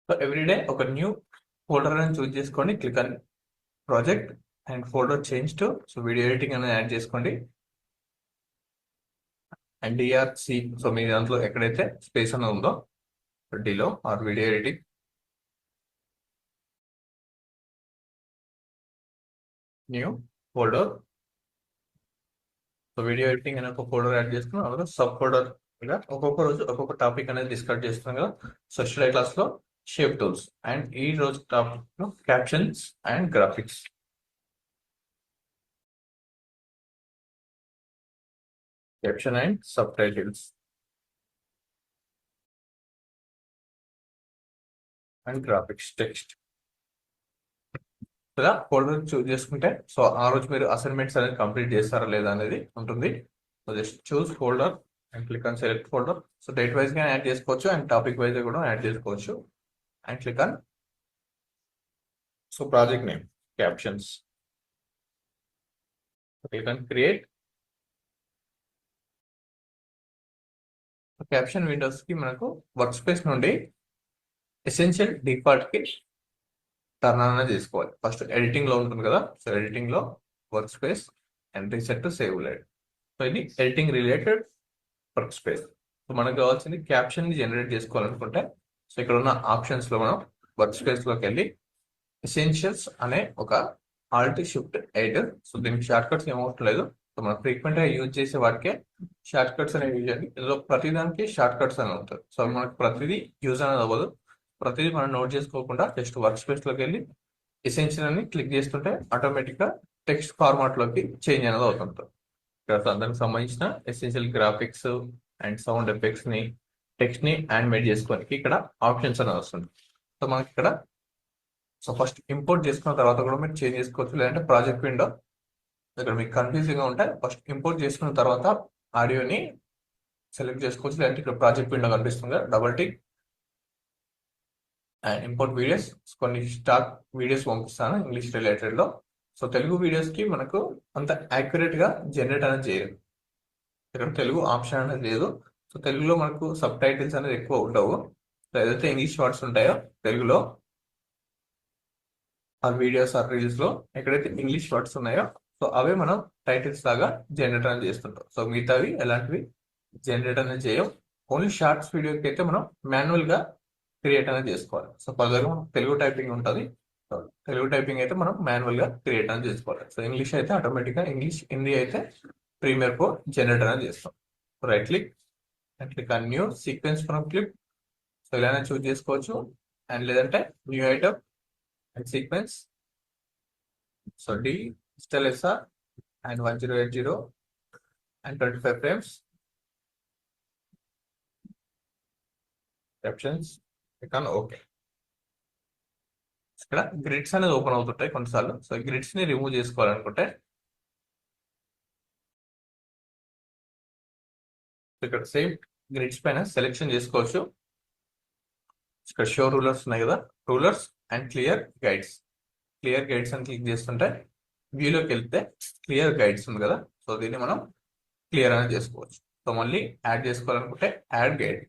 So everyday ఒక new folder అని choose చేసుకొని క్లిక్ అని project and folder change to so video editing అనేది యాడ్ చేసుకోండి అండ్ డిఆర్సి సో మీ దాంట్లో ఎక్కడైతే స్పేస్ అనేది ఉందో డిలో or video editing new folder so video editing అనే ఒక ఫోల్డర్ యాడ్ చేసుకుని అందులో సబ్ ఫోల్డర్ ఇలా ఒక్కొక్క రోజు ఒక్కొక్క టాపిక్ అనేది డిస్కస్ చేస్తున్నాం కదా సో స్టడీ క్లాస్ లో షేప్ టూల్స్ అండ్ ఈ రోజు టాపిక్ లో captions and graphics caption and sub titles and graphics text ఇలా ఫోల్డర్ చూస్ చేసుకుంటే సో ఆ రోజు మీరు అసైన్మెంట్స్ అనేది కంప్లీట్ చేస్తారా లేదా అనేది ఉంటుంది so just choose folder and click on select folder so date wise గా యాడ్ చేసుకోవచ్చు అండ్ టాపిక్ వైజ్ కూడా యాడ్ చేసుకోవచ్చు and click on so project name captions click on create caption Windows కి మనకు వర్క్ స్పేస్ నుండి essential default కి turn on అనేది చేసుకోవాలి ఫస్ట్ ఎడిటింగ్ లో ఉంటుంది కదా సో ఎడిటింగ్ లో work space and reset to save light so ఇది editing related work space so మనకు కావాల్సింది క్యాప్షన్ ని జనరేట్ చేసుకోవాలనుకుంటే సో ఇక్కడ ఉన్న ఆప్షన్స్ లో మనం వర్క్ స్పేస్ లోకి వెళ్ళి ఎసెన్షియల్స్ అనే ఒక ఆల్ట్ షిఫ్ట్ 8 సో దీనికి షార్ట్ కట్స్ ఏమవసరం లేదు సో మనం ఫ్రీక్వెంట్ గా యూజ్ చేసే వాటికే షార్ట్ కట్స్ అనేవి యూజ్ చేయండి ఇందులో ప్రతిదానికి షార్ట్ కట్స్ అని ఉంటుంది సో మనకు ప్రతిదీ యూజ్ అనేది అవ్వదు ప్రతిదీ మనం నోట్ చేసుకోకుండా జస్ట్ వర్క్ స్పేస్ లోకి వెళ్ళి ఎసెన్షియల్ అని క్లిక్ చేస్తుంటే ఆటోమేటిక్ గా టెక్స్ట్ ఫార్మాట్ లోకి చేంజ్ అనేది అవుతుంది ఇక్కడ దానికి సంబంధించిన essential graphics and sound effects ని టెక్స్ట్ ని యానిమేట్ చేసుకోవడానికి ఇక్కడ ఆప్షన్స్ అనేది వస్తుంది సో మనకి ఇక్కడ సో ఫస్ట్ ఇంపోర్ట్ చేసుకున్న తర్వాత కూడా మీరు చేంజ్ చేసుకోవచ్చు లేదంటే ప్రాజెక్ట్ విండో ఇక్కడ మీకు కన్ఫ్యూజింగ్ గా ఉంటే ఫస్ట్ ఇంపోర్ట్ చేసుకున్న తర్వాత ఆడియోని సెలెక్ట్ చేసుకోవచ్చు లేదంటే ఇక్కడ ప్రాజెక్ట్ విండో కనిపిస్తుంది double tick and import videos కొన్ని స్టాక్ వీడియోస్ పంపిస్తాను ఇంగ్లీష్ రిలేటెడ్ లో సో తెలుగు వీడియోస్ కి మనకు అంత యాక్యురేట్ గా జనరేట్ అనేది చేయరు ఇక్కడ తెలుగు ఆప్షన్ అనేది లేదు సో తెలుగులో మనకు సబ్ టైటిల్స్ అనేది ఎక్కువ ఉండవు సో ఏదైతే ఇంగ్లీష్ వర్డ్స్ ఉంటాయో తెలుగులో ఆ వీడియోస్ ఆ రీల్స్ లో ఎక్కడైతే ఇంగ్లీష్ వర్డ్స్ ఉన్నాయో సో అవే మనం టైటిల్స్ లాగా జనరేట్ అనేది చేస్తుంటాం సో మిగతావి ఎలాంటివి జనరేట్ అనేది చేయం ఓన్లీ షార్ట్స్ వీడియోకి అయితే మనం మాన్యువల్ గా క్రియేట్ అనేది చేసుకోవాలి సో ఫర్దర్ మనం తెలుగు టైపింగ్ ఉంటుంది సో తెలుగు టైపింగ్ అయితే మనం మాన్యువల్ గా క్రియేట్ అనేది చేసుకోవాలి సో ఇంగ్లీష్ అయితే ఆటోమేటిక్ గా ఇంగ్లీష్ హిందీ అయితే ప్రీమియర్ ప్రో జనరేట్ అనేది చేస్తాం right click and click on new sequence from clip so ఇలానే చూస్ చేసుకోవచ్చు అండ్ లేదంటే new item and sequence so D digital SR and 1080 and 25 frames options icon okay ఇక్కడ గ్రిడ్స్ అనేది ఓపెన్ అవుతుంటాయి కొన్నిసార్లు సో గ్రిడ్స్ ని రిమూవ్ చేసుకోవాలనుకుంటే ఇక్కడ సేమ్ గ్రిడ్స్ పైన సెలెక్షన్ చేసుకోవచ్చు ఇక్కడ షో రూలర్స్ ఉన్నాయి కదా రూలర్స్ అండ్ క్లియర్ గైడ్స్ అని క్లిక్ చేస్తుంటే వ్యూలోకి వెళ్తే క్లియర్ గైడ్స్ ఉంది కదా సో దీన్ని మనం క్లియర్ అనేది చేసుకోవచ్చు సో మళ్ళీ యాడ్ చేసుకోవాలనుకుంటే యాడ్ గైడ్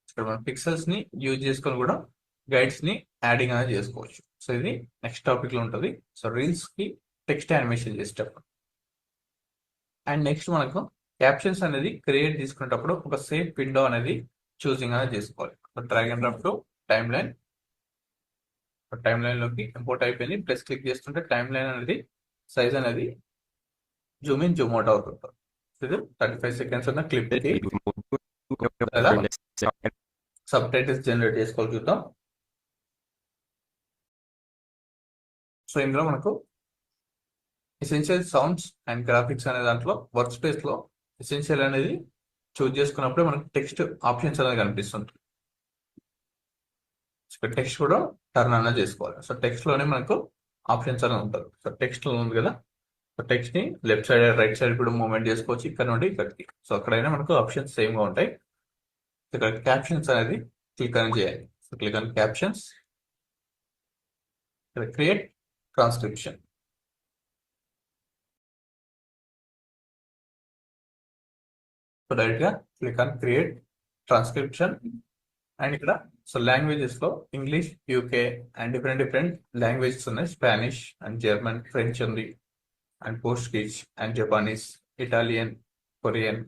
ఇక్కడ మనం పిక్సెల్స్ ని యూజ్ చేసుకొని కూడా గైడ్స్ ని యాడింగ్ అనేది చేసుకోవచ్చు సో ఇది నెక్స్ట్ టాపిక్ లో ఉంటుంది సో రీల్స్ కి టెక్స్ట్ యానిమేషన్ చేసేటప్పుడు అండ్ నెక్స్ట్ మనకు క్యాప్షన్స్ అనేది క్రియేట్ చేసుకునేటప్పుడు ఒక సేఫ్ విండో అనేది చూసింగ్ అనేది చేసుకోవాలి drag and drop to time line లోకి ఇంపోర్ట్ అయిపోయింది ప్లస్ క్లిక్ చేస్తుంటే టైమ్ లైన్ అనేది సైజ్ అనేది జూమ్ ఇన్ జూమ్ అవుట్ అవుతుంటుంది ఇది 35 సెకండ్స్ ఉన్న క్లిప్ కి సబ్ టైటిల్స్ జనరేట్ చేసుకోవాలి చూద్దాం సో ఇందులో మనకు ఎసెన్షియల్ సౌండ్స్ అండ్ గ్రాఫిక్స్ అనే దాంట్లో వర్క్ స్పేస్ లో ఎసెన్షియల్ అనేది చూస్ చేసుకున్నప్పుడే మనకు టెక్స్ట్ ఆప్షన్స్ అనేది కనిపిస్తుంది టెక్స్ట్ కూడా టర్న్ అనేది చేసుకోవాలి సో టెక్స్ట్ లోనే మనకు ఆప్షన్స్ అనేది ఉంటుంది సో టెక్స్ట్ లో ఉంది కదా సో టెక్స్ట్ ని లెఫ్ట్ సైడ్ రైట్ సైడ్ కూడా మూవ్మెంట్ చేసుకోవచ్చు ఇక్కడ నుండి ఇక్కడికి సో అక్కడైనా మనకు ఆప్షన్స్ సేమ్ గా ఉంటాయి ఇక్కడ క్యాప్షన్స్ అనేది క్లిక్ అని చేయాలి సో క్లిక్ ఆన్ క్యాప్షన్స్ ఇక్కడ క్రియేట్ ట్రాన్స్క్రిప్షన్ సో డైరెక్ట్ గా click on create transcription and ఇక్కడ సో లాంగ్వేజెస్ లో English, UK and different languages ఉన్నాయి. స్పానిష్ అండ్ జర్మన్, ఫ్రెంచ్ ఉంది, and Portuguese and Japanese, Italian, Korean,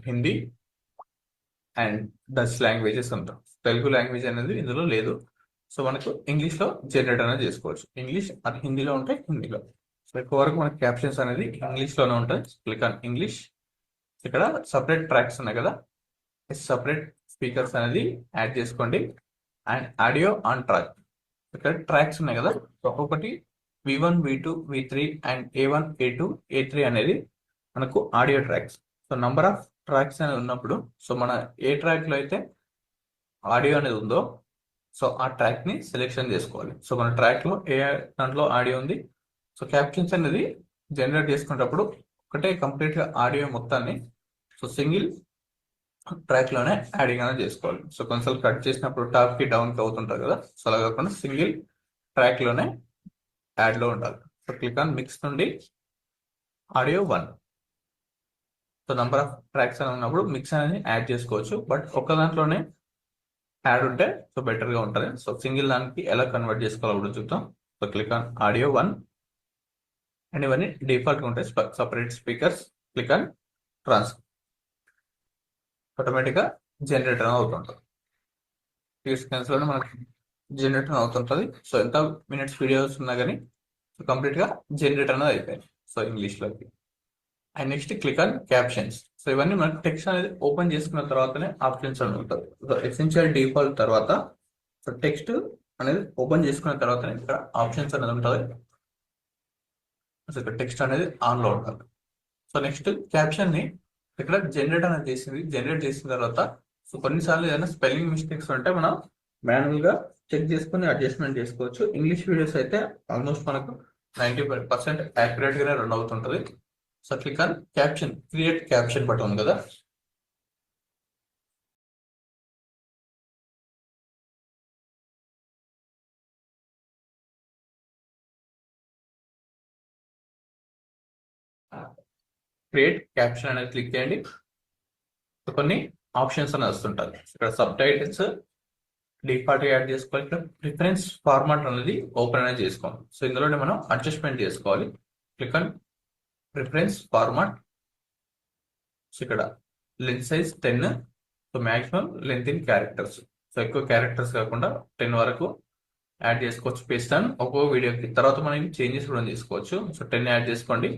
Hindi and Dutch languages ఉంటాం. Telugu language అనేది ఇందులో లేదు. సో మనకు ఇంగ్లీష్ లో జనరేట్ అనేది చేసుకోవచ్చు. ఇంగ్లీష్ అది హిందీలో ఉంటాయి, హిందీలో. సో ఎక్కువ వరకు మనకి క్యాప్షన్స్ అనేది ఇంగ్లీష్ లోనే ఉంటాయి. Click on English. ఇక్కడ సపరేట్ ట్రాక్స్ ఉన్నాయి కదా, సపరేట్ స్పీకర్స్ అనేది యాడ్ చేసుకోండి. And audio on track. ఇక్కడ ట్రాక్స్ ఉన్నాయి కదా, ఒక్కొక్కటి V1, V2, V3 and A1, A2, A3 అనేది మనకు audio tracks. So number of tracks అనేది ఉన్నప్పుడు, సో మన ఏ ట్రాక్ లో అయితే ఆడియో అనేది ఉందో సో ఆ ట్రాక్ ని సెలెక్షన్ చేసుకోవాలి. సో మన ట్రాక్ లో ఏ దాంట్లో ఆడియో ఉంది, సో క్యాప్షన్స్ అనేది జనరేట్ చేసుకునేటప్పుడు ఒకటే కంప్లీట్ గా ఆడియో మొత్తాన్ని సో సింగిల్ ట్రాక్ లోనే యాడింగ్ అనేది చేసుకోవాలి. సో కొంచెం కట్ చేసినప్పుడు టాప్ కి డౌన్ కి అవుతుంటారు కదా, సో అలా కాకుండా సింగిల్ ట్రాక్ లోనే యాడ్ లో ఉండాలి. సో క్లిక్ ఆన్ మిక్స్ నుండి audio 1. So number of tracks అని ఉన్నప్పుడు మిక్స్ అనేది యాడ్ చేసుకోవచ్చు, బట్ ఒక్క దాంట్లోనే యాడ్ ఉంటే సో బెటర్ గా ఉంటుంది. సో సింగిల్ దానికి ఎలా కన్వర్ట్ చేసుకోవాలో కూడా చూద్దాం. So click on audio 1 and ఇవన్నీ డిఫాల్ట్ గా ఉంటాయి separate speakers. Click on trans. Automatic గా జనరేటర్ అవుతుంటుంది. 3 సెకండ్స్ లోనే మనకి జనరేటర్ అవుతుంటుంది. సో ఎంత మినిట్స్ వీడియోస్ ఉన్నా కానీ కంప్లీట్ గా జనరేటర్ అనేది అయిపోయింది సో ఇంగ్లీష్ లోకి. And next click on captions. So ఇవన్నీ మనకి టెక్స్ట్ అనేది ఓపెన్ చేసుకున్న తర్వాతనే ఆప్షన్స్ అని ఉంటుంది. సో ఎసెన్షియల్ డిఫాల్ట్ తర్వాత సో టెక్స్ట్ అనేది ఓపెన్ చేసుకున్న తర్వాతనే ఇక్కడ ఆప్షన్స్ అనేది ఉంటుంది. సో ఇక్కడ టెక్స్ట్ అనేది ఆన్ లో ఉంటుంది. సో నెక్స్ట్ క్యాప్షన్ ని ఇక్కడ జనరేట్ అనేది జనరేట్ చేసిన తర్వాత సో కొన్నిసార్లు ఏదైనా స్పెల్లింగ్ మిస్టేక్స్ ఉంటే మనం మాన్యువల్ గా చెక్ చేసుకుని అడ్జస్ట్మెంట్ చేసుకోవచ్చు. ఇంగ్లీష్ వీడియోస్ అయితే ఆల్మోస్ట్ మనకు 90% యాక్యురేట్ గానే రన్ అవుతుంటది. So click on caption, create caption button ఉంది కదా, క్రియేట్ క్యాప్షన్ అనేది క్లిక్ చేయండి. సో కొన్ని ఆప్షన్స్ అనేది వస్తుంటాయి. ఇక్కడ సబ్ టైటిల్స్ డిఫాల్ట్ యాడ్ చేసుకోవాలి. ఇక్కడ ప్రిఫరెన్స్ ఫార్మాట్ అనేది ఓపెన్ అనేది చేసుకోవాలి. సో ఇందులోనే మనం అడ్జస్ట్మెంట్ చేసుకోవాలి. Click on preference format. So ఇక్కడ length size 10, so maximum length in characters. So ఎక్కువ క్యారెక్టర్స్ కాకుండా 10 వరకు యాడ్ చేసుకోవచ్చు. పేస్ట్ ఆన్ ఒక్కో వీడియోకి. తర్వాత మనం చేంజెస్ కూడా చేసుకోవచ్చు. సో 10 యాడ్ చేసుకోండి.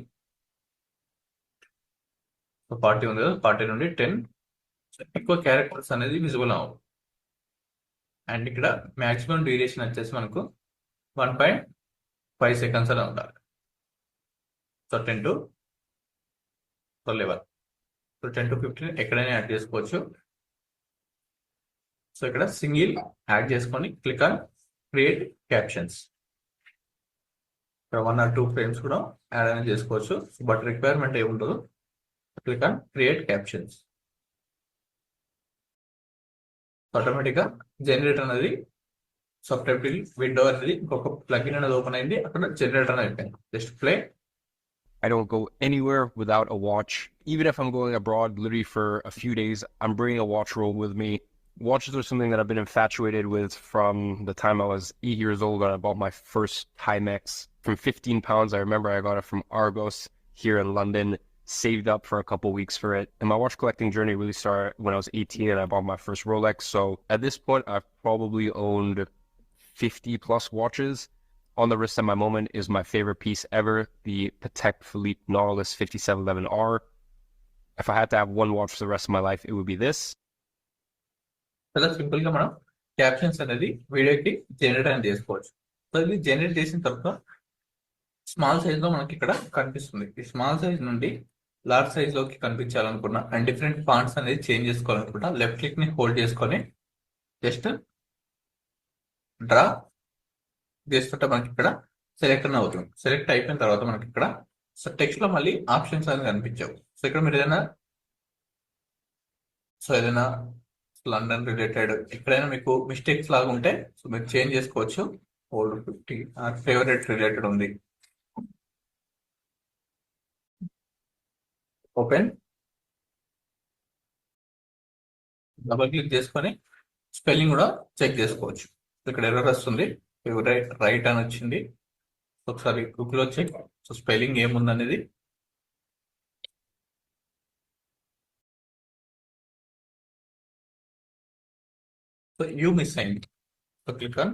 సో 40 ఉంది కదా, 40 నుండి 10. సో ఎక్కువ క్యారెక్టర్స్ అనేది విజిబుల్ అవ్వవు. అండ్ ఇక్కడ మాక్సిమం డ్యూరేషన్ వచ్చేసి మనకు 1.5 సెకండ్స్ అలా ఉండాలి. So 10 to 11. సో 10 to 15 ఎక్కడైనా యాడ్ చేసుకోవచ్చు. సో ఇక్కడ సింగిల్ యాడ్ చేసుకొని క్లిక్ ఆన్ క్రియేట్ క్యాప్షన్స్. ఇక్కడ 1 or 2 ఫ్రేమ్స్ కూడా యాడ్ అనేది చేసుకోవచ్చు, బట్ రిక్వైర్మెంట్ ఏముండదు. Click on create captions. Automatic గా జనరేటర్ అనేది సబ్టైటిల్ విండో అనేది ఇంకొక ప్లగిన్ అనేది ఓపెన్ అయింది. అక్కడ జనరేటర్ అనేది అయిపోయింది. Just play. I don't go anywhere without a watch. Even if I'm going abroad, literally for a few days, I'm bringing a watch roll with me. Watches are something that I've been infatuated with from the time I was 8 years old when I bought my first Timex. From 15 pounds, I remember I got it from Argos here in London, saved up for a couple weeks for it. And my watch collecting journey really started when I was 18 and I bought my first Rolex. So at this point, I've probably owned 50 plus watches. On the wrist at my moment is my favorite piece ever, the Patek Philippe Nautilus 5711R. If I had to have one watch for the rest of my life, it would be this. చాలా simple గా మనం captions అనేది వీడియోకి generate అనేది చేసుకోవచ్చు. So ఇది generate చేసిన తర్వాత స్మాల్ సైజ్ లో మనకి ఇక్కడ కనిపిస్తుంది. ఈ స్మాల్ సైజ్ నుండి లార్జ్ సైజ్ లోకి కనిపించాలనుకున్నా అండ్ డిఫరెంట్ ఫాంట్స్ అనేది చేంజ్ చేసుకోవాలనుకుంటా లెఫ్ట్ క్లిక్ ని హోల్డ్ చేసుకొని జస్ట్ డ్రా చేస్తుంటే మనకి ఇక్కడ సెలెక్ట్ అని అవుతుంది. సెలెక్ట్ అయిపోయిన తర్వాత మనకి ఇక్కడ సో టెక్స్ట్ లో మళ్ళీ ఆప్షన్స్ అనేది కనిపించవు. సో ఇక్కడ మీరు ఏదైనా లండన్ రిలేటెడ్ ఎక్కడైనా మీకు మిస్టేక్స్ లాగా ఉంటే సో మీరు చేంజ్ చేసుకోవచ్చు. ఓల్డ్ 50 ఫేవరెట్ రిలేటెడ్ ఉంది. ఓపెన్, డబుల్ క్లిక్ చేసుకొని స్పెల్లింగ్ కూడా చెక్ చేసుకోవచ్చు. ఇక్కడ ఎర్రర్ వస్తుంది, రైట్ అని వచ్చింది. ఒకసారి గూగుల్లో చెక్. సో స్పెల్లింగ్ ఏముందనేది సో యూ మిస్ అయింది. So click on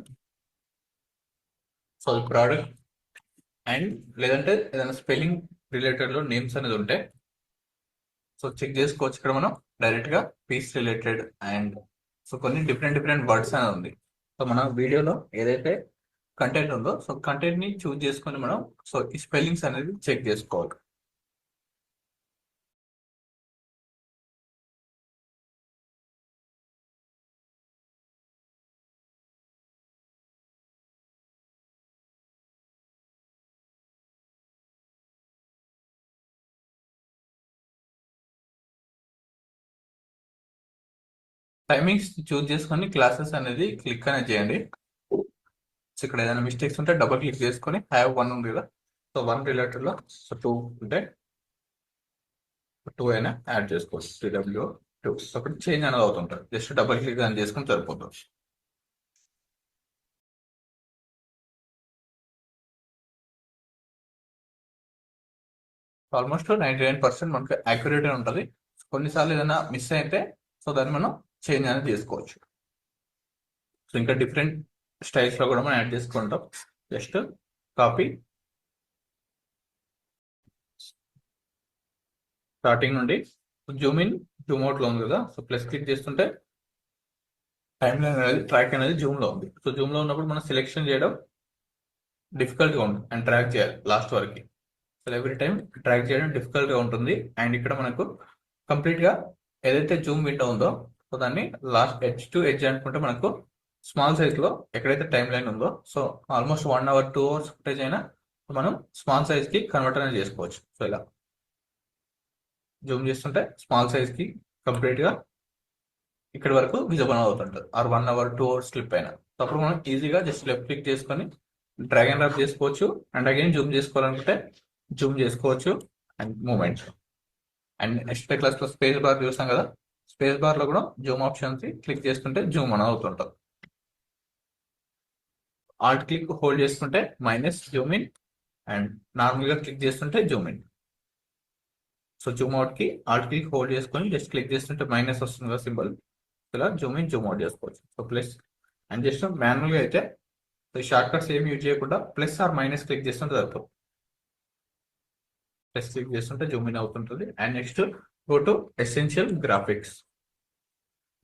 so product and లేదంటే ఏదైనా స్పెల్లింగ్ రిలేటెడ్ లో నేమ్స్ అనేది ఉంటే సో చెక్ చేసుకోవచ్చు. ఇక్కడ మనం డైరెక్ట్ గా పీస్ రిలేటెడ్ అండ్ సో కొన్ని డిఫరెంట్ డిఫరెంట్ వర్డ్స్ అనేది ఉంది. సో మన వీడియోలో ఏదైతే కంటెంట్ ఉందో సో కంటెంట్ ని చూస్ చేసుకొని మనం సో ఈ స్పెల్లింగ్స్ అనేది చెక్ చేసుకోవాలి. టైమింగ్స్ చూస్ చేసుకొని క్లాసెస్ అనేది క్లిక్ అనేది చేయండి. సో ఇక్కడ ఏదైనా మిస్టేక్స్ ఉంటే డబుల్ క్లిక్ చేసుకొని హ్యావ్ వన్ ఉంది కదా, సో వన్ రిలేటెడ్ లో సో 2 ఉంటే 2 అయినా యాడ్ చేసుకోవచ్చు. TW2 సో అక్కడ చేంజ్ అనేది అవుతుంటుంది. జస్ట్ డబుల్ క్లిక్ అని చేసుకొని సరిపోతుంది. ఆల్మోస్ట్ 99% మనకు యాక్యురేట్ ఉంటుంది. కొన్నిసార్లు ఏదైనా మిస్ అయితే సో దాన్ని మనం చేంజ్ అనేది చేసుకోవచ్చు. సో ఇంకా డిఫరెంట్ స్టైల్స్ లో కూడా మనం యాడ్ చేసుకుంటాం. జస్ట్ కాపీ స్టార్టింగ్ నుండి జూమ్ ఇన్ జూమ్ అవుట్ లో ఉంది కదా, సో ప్లస్ క్లిక్ చేస్తుంటే టైం లైన్ అనేది ట్రాక్ అనేది జూమ్ లో ఉంది. సో జూమ్ లో ఉన్నప్పుడు మనం సెలెక్షన్ చేయడం డిఫికల్ట్ గా ఉంటుంది అండ్ ట్రాక్ చేయాలి లాస్ట్ వరకు. సో ఎవ్రీ టైం ట్రాక్ చేయడం డిఫికల్ట్ గా ఉంటుంది. అండ్ ఇక్కడ మనకు కంప్లీట్ గా ఏదైతే జూమ్ విండో ఉందో సో దాన్ని లాస్ట్ ఎడ్జ్ టు ఎడ్జ్ అనుకుంటే మనకు స్మాల్ సైజ్ లో ఎక్కడైతే టైం లైన్ ఉందో so almost 1 hour 2 hours footage అయినా మనం స్మాల్ సైజ్ కి కన్వర్ట్ అనేది చేసుకోవచ్చు. సో ఇలా జూమ్ చేస్తుంటే స్మాల్ సైజ్ కి కంప్లీట్ గా ఇక్కడి వరకు విజిబుల్ అవుతుంటుంది. ఆర్ 1 hour 2 hours క్లిప్ అయినా సో అప్పుడు మనం ఈజీగా జస్ట్ లెఫ్ట్ క్లిక్ చేసుకొని డ్రాగ్ అండ్ డ్రాప్ చేసుకోవచ్చు. అండ్ అగైన్ జూమ్ చేసుకోవాలనుకుంటే జూమ్ చేసుకోవచ్చు and moment. And next class లో స్పేస్ బార్ చూస్తాం కదా, స్పేస్ బార్ లో కూడా జూమ్ ఆప్షన్స్ క్లిక్ చేసుకుంటే జూమ్ అని అవుతుంటాం. ఆల్ట్ క్లిక్ హోల్డ్ చేసుకుంటే minus zoom in and normal గా క్లిక్ చేస్తుంటే zoom in. So zoom out కి ఆల్ట్ క్లిక్ హోల్డ్ చేసుకొని జస్ట్ క్లిక్ చేస్తుంటే మైనస్ వస్తుంది కదా సింబల్, ఇలా జూమ్ ఇన్ జూమ్ అవుట్ చేసుకోవచ్చు. So plus and just manual గా అయితే షార్ట్ కట్స్ ఏమి యూజ్ చేయకుండా ప్లస్ ఆర్ మైనస్ క్లిక్ చేస్తుంటే సరిపోతుంది. ప్లస్ క్లిక్ చేస్తుంటే జూమ్ ఇన్ అవుతుంటుంది. And next go to essential graphics.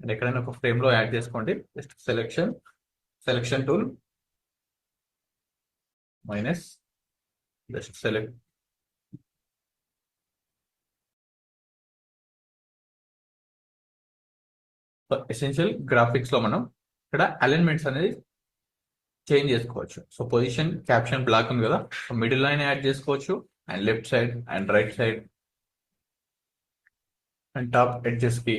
And ఎక్కడైనా ఒక ఫ్రేమ్ లో యాడ్ చేసుకోండి. Just selection tool minus just select essential graphics లో మనం ఇక్కడ అలైన్మెంట్స్ అనేది చేంజ్ చేసుకోవచ్చు. సో పొజిషన్ క్యాప్షన్ బ్లాక్ ఉంది కదా, సో మిడిల్ లైన్ యాడ్ చేసుకోవచ్చు and left side and right side and top edges కి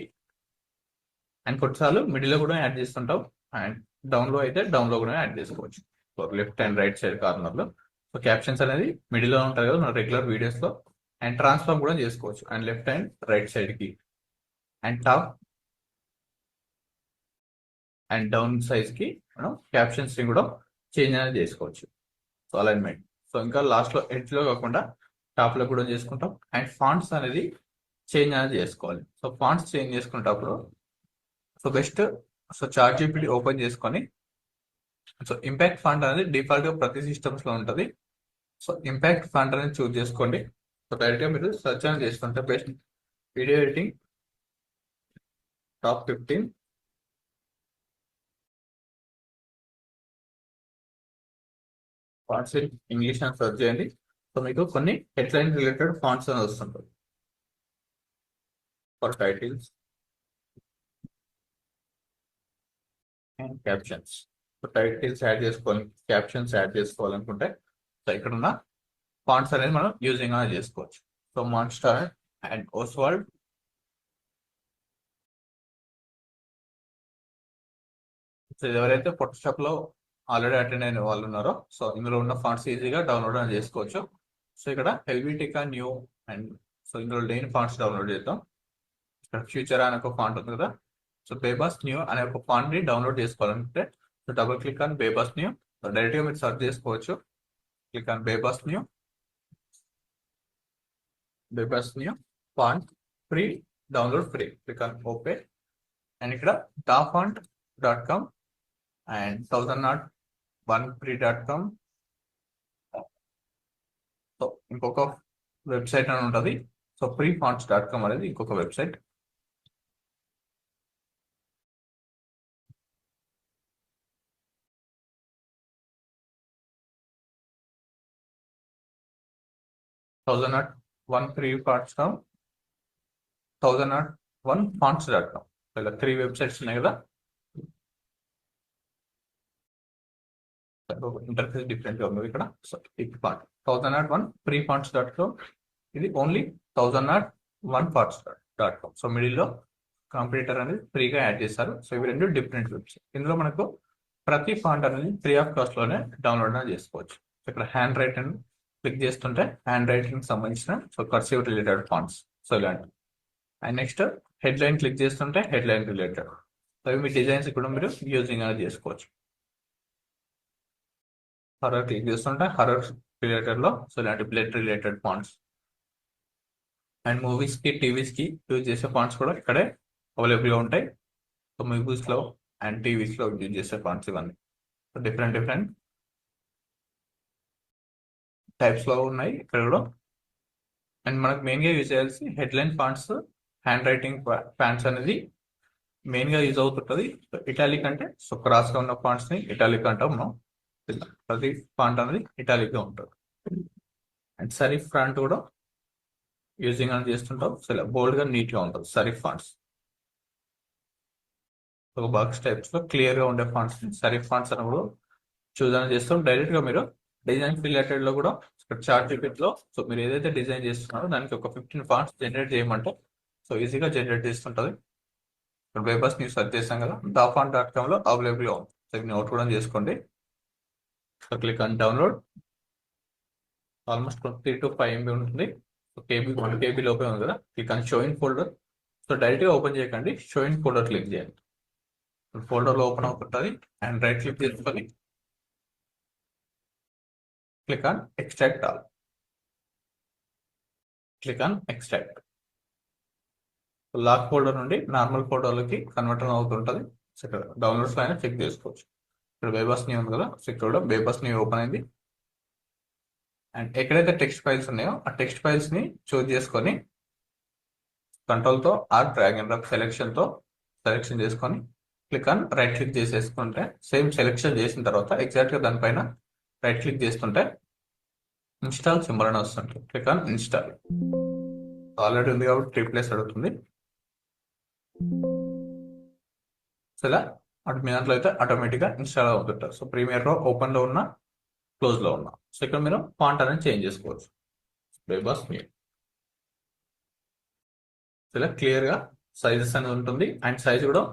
అండ్ కొన్నిసార్లు మిడిల్ లో కూడా యాడ్ చేస్తుంటాం. అండ్ డౌన్ లో అయితే డౌన్ లో కూడా యాడ్ చేసుకోవచ్చు. So left and right side corner లో సో క్యాప్షన్స్ అనేది మిడిల్ లో ఉంటాయి కదా మన రెగ్యులర్ వీడియోస్ లో. అండ్ ట్రాన్స్ఫార్మ్ కూడా చేసుకోవచ్చు and left and right side కి and top and down size కి మనం క్యాప్షన్స్ ని కూడా చేంజ్ అనేది చేసుకోవచ్చు. So alignment. సో ఇంకా లాస్ట్ లో ఎడ్జ్ లో కాకుండా టాప్ లో కూడా చేసుకుంటాం. అండ్ ఫాంట్స్ అనేది చేంజ్ అనేది చేసుకోవాలి. సో ఫాంట్స్ చేంజ్ చేసుకునేటప్పుడు so best so chat GPT open చేసుకొని సో ఇంపాక్ట్ ఫాంట్ అనేది డిఫాల్ట్ గా ప్రతి సిస్టమ్స్ లో ఉంటుంది. సో ఇంపాక్ట్ ఫాంట్ అనేది చూస్ చేసుకోండి. సో డైరెక్ట్ గా మీరు సెర్చ్ అనేది చేసుకుంటే best video editing top 15 fonts in English అని సెర్చ్ చేయండి. సో మీకు కొన్ని హెడ్లైన్ రిలేటెడ్ ఫాంట్స్ అని వస్తుంటాయి. For titles and captions. So titles add చేసుకోవాలి, క్యాప్షన్స్ యాడ్ చేసుకోవాలనుకుంటే సో ఇక్కడ ఉన్న ఫాంట్స్ అనేది మనం యూజింగ్ అనేది చేసుకోవచ్చు. సో మాన్స్టార్ అండ్ ఓస్వాల్డ్ సో ఎవరైతే ఫోటోషాప్ లో ఆల్రెడీ అటెండ్ అయిన వాళ్ళు ఉన్నారో సో ఇందులో ఉన్న ఫాంట్స్ ఈజీగా డౌన్లోడ్ అని చేసుకోవచ్చు. సో ఇక్కడ హెల్విటికా న్యూ అండ్ సో ఇందులో లేని ఫాంట్స్ డౌన్లోడ్ చేద్దాం. ఇక్కడ ఫ్యూచర్ అని ఒక ఫాంట్ ఉంది కదా, సో బేబాస్ న్యూ అనే ఒక ఫాంట్ ని డౌన్లోడ్ చేసుకోవాలంటే so double click on Bebas Neue. Direct గా మీరు సర్చ్ చేసుకోవచ్చు. Click on Bebas Neue font free, download free. Click on open and ఇక్కడ dafont.com అండ్ 1001free.com. సో ఇంకొక వెబ్సైట్ అని ఉంటుంది. సో freefonts.com అనేది ఇంకొక వెబ్సైట్. $1001free.com, 1001fonts.com. ఇలా 3 వెబ్సైట్స్ ఉన్నాయి కదా. ఇంటర్ఫేస్ డిఫరెంట్ గా ఉంది ఇక్కడ. సో ఈ పార్ట్ 1001freefonts.com, ఇది ఓన్లీ 1001fonts.com. సో మిడిల్ లో కంప్యూటర్ అనేది ఫ్రీగా యాడ్ చేస్తారు. సో ఇవి రెండు డిఫరెంట్ వెబ్సైట్. ఇందులో మనకు ప్రతి ఫాంట్ అనేది ఫ్రీ ఆఫ్ కాస్ట్ లోనే డౌన్లోడ్ చేసుకోవచ్చు. సో ఇక్కడ హ్యాండ్ రైటింగ్ క్లిక్ చేస్తుంటే హ్యాండ్ రైటింగ్ సంబంధించిన so cursive related fonts so ఇలాంటి. And next headline click చేస్తుంటే హెడ్ లైన్ రిలేటెడ్. సో ఇవి మీ డిజైన్స్ కూడా మీరు యూజింగ్ అనేది చేసుకోవచ్చు. హర్రర్ క్లిక్ చేస్తుంటే హర్రర్ రిలేటెడ్ లో సో ఇలాంటి blood related fonts. And movies కి టీవీస్ కి యూజ్ చేసే ఫాంట్స్ కూడా ఇక్కడే అవైలబుల్ గా ఉంటాయి. సో మూవీస్ లో అండ్ టీవీస్ లో యూజ్ చేసే ఫాంట్స్ ఇవన్నీ. సో డిఫరెంట్ టైప్స్ లో ఉన్నాయి ఇక్కడ కూడా. అండ్ మనకు మెయిన్ గా యూజ్ చేయాల్సి head line fonts, hand writing fonts అనేది మెయిన్ గా యూజ్ అవుతుంటది. ఇటాలిక్ అంటే సో క్రాస్ గా ఉన్న ఫాంట్స్ ని ఇటాలిక్ అంటాం మనం. ప్రతి ఫాంట్ అనేది ఇటాలిక్ గా ఉంటుంది. అండ్ సరిఫ్ ఫాంట్ కూడా యూజింగ్ అని చేస్తుంటాం. సో ఇలా బోల్డ్ గా నీట్ గా ఉంటుంది సరిఫ్ ఫాంట్స్. ఒక బాక్స్ టైప్స్ లో క్లియర్ గా ఉండే ఫాంట్స్ సరిఫ్ ఫాంట్స్ అని కూడా చూస్ అని చేస్తాం. డైరెక్ట్ గా మీరు డిజైన్ రిలేటెడ్ లో కూడా చార్ట్ జీపీటీ లో సో మీరు ఏదైతే డిజైన్ చేస్తున్నారో దానికి ఒక 15 ఫాంట్స్ జనరేట్ చేయమంటే సో ఈజీగా జనరేట్ చేస్తుంటది. ఇప్పుడు బేబాస్ న్యూ సెర్చ్ చేస్తాం కదా, dafont.com లో అవైలబుల్ గా ఉంది. సో నోట్ కూడా చేసుకోండి. So click on download. Almost 3 to 5 MB ఉంటుంది. సో 1 KB లోపే ఉంది కదా. Click on show in folder. So direct గా ఓపెన్ చేయకండి, షో ఇన్ ఫోల్డర్ క్లిక్ చేయండి. ఫోల్డర్ లో ఓపెన్ అవుతుంటుంది. అండ్ రైట్ క్లిక్ చేసుకొని click on extract all. Click on extract. Lock folder నుండి నార్మల్ ఫోల్డర్లోకి కన్వర్టర్ అవుతుంటుంది. సో ఇక్కడ డౌన్లోడ్స్ అయినా చెక్ చేసుకోవచ్చు. ఇక్కడ బేబాస్ న్యూ ఉంది కదా, సో ఇక్కడ కూడా బేబాస్ న్యూ ఓపెన్ అయింది. అండ్ ఎక్కడైతే టెక్స్ట్ ఫైల్స్ ఉన్నాయో ఆ టెక్స్ట్ ఫైల్స్ ని చూస్ చేసుకొని కంట్రోల్ తో or drag and drop selection చేసుకొని క్లిక్ ఆన్ రైట్ క్లిక్ చేసేసుకుంటే సేమ్ సెలెక్షన్ చేసిన తర్వాత ఎగ్జాక్ట్ గా దానిపైన రైట్ క్లిక్ చేస్తుంటే ఇన్స్టాల్ సింబల్ అని వస్తుంది. Click on install. ఆల్రెడీ ఉంది కాబట్టి రీప్లేస్ అడుగుతుంది. సో ఇలా మీ దాంట్లో అయితే ఆటోమేటిక్గా ఇన్స్టాల్ అవుతుంటారు. సో ప్రీమియర్ లో ఓపెన్ లో ఉన్న క్లోజ్ లో ఉన్న సో ఇక్కడ మీరు ఫాంట్ అనేది చేంజ్ చేసుకోవచ్చు. బేబాస్ న్యూ. సో ఇలా క్లియర్ గా సైజెస్ అనేది ఉంటుంది. అండ్ సైజ్ కూడా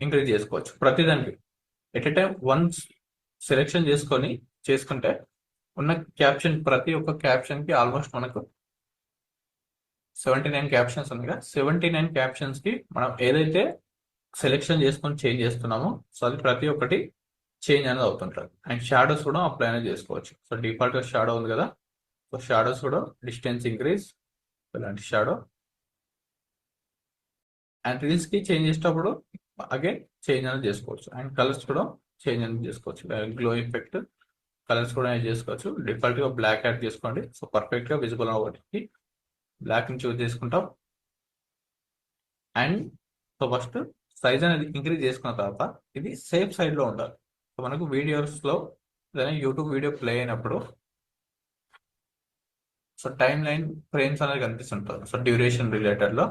ఇంక్రీజ్ చేసుకోవచ్చు. ప్రతిదానికి at a time once selection చేసుకుంటే ఉన్న క్యాప్షన్ ప్రతి ఒక్క క్యాప్షన్ కి ఆల్మోస్ట్ మనకు 79 క్యాప్షన్స్ ఉన్నాయి కదా. 79 క్యాప్షన్స్ కి మనం ఏదైతే సెలెక్షన్ చేసుకొని చేంజ్ చేస్తున్నామో సో అది ప్రతి ఒక్కటి చేంజ్ అనేది అవుతుంటుంది. అండ్ షాడోస్ కూడా అప్లై అనేది చేసుకోవచ్చు. సో డిఫాల్ట్ గా షాడో ఉంది కదా, సో షాడోస్ కూడా డిస్టెన్స్ ఇంక్రీజ్ ఇలాంటి షాడో. అండ్ రీల్స్ కి చేంజ్ చేసేటప్పుడు అగైన్ చేంజ్ అనేది చేసుకోవచ్చు. అండ్ కలర్స్ కూడా చేంజ్ అనేది చేసుకోవచ్చు. గ్లో ఎఫెక్ట్ కలర్స్ కూడా యాడ్ చేసుకోవచ్చు. డిఫాల్ట్ గా బ్లాక్ యాడ్ చేసుకోండి. సో పర్ఫెక్ట్ గా విజిబుల్ అవ్వడానికి బ్లాక్ ని చూస్ చేసుకుంటాం. అండ్ సో ఫస్ట్ సైజ్ అనేది ఇంక్రీజ్ చేసుకున్న తర్వాత ఇది సేఫ్ సైడ్ లో ఉండాలి. సో మనకు వీడియోస్ లో ఏదైనా యూట్యూబ్ వీడియో ప్లే అయినప్పుడు సో టైం లైన్ ఫ్రేమ్స్ అనేది కనిపిస్తుంటుంది. సో డ్యూరేషన్ రిలేటెడ్ లో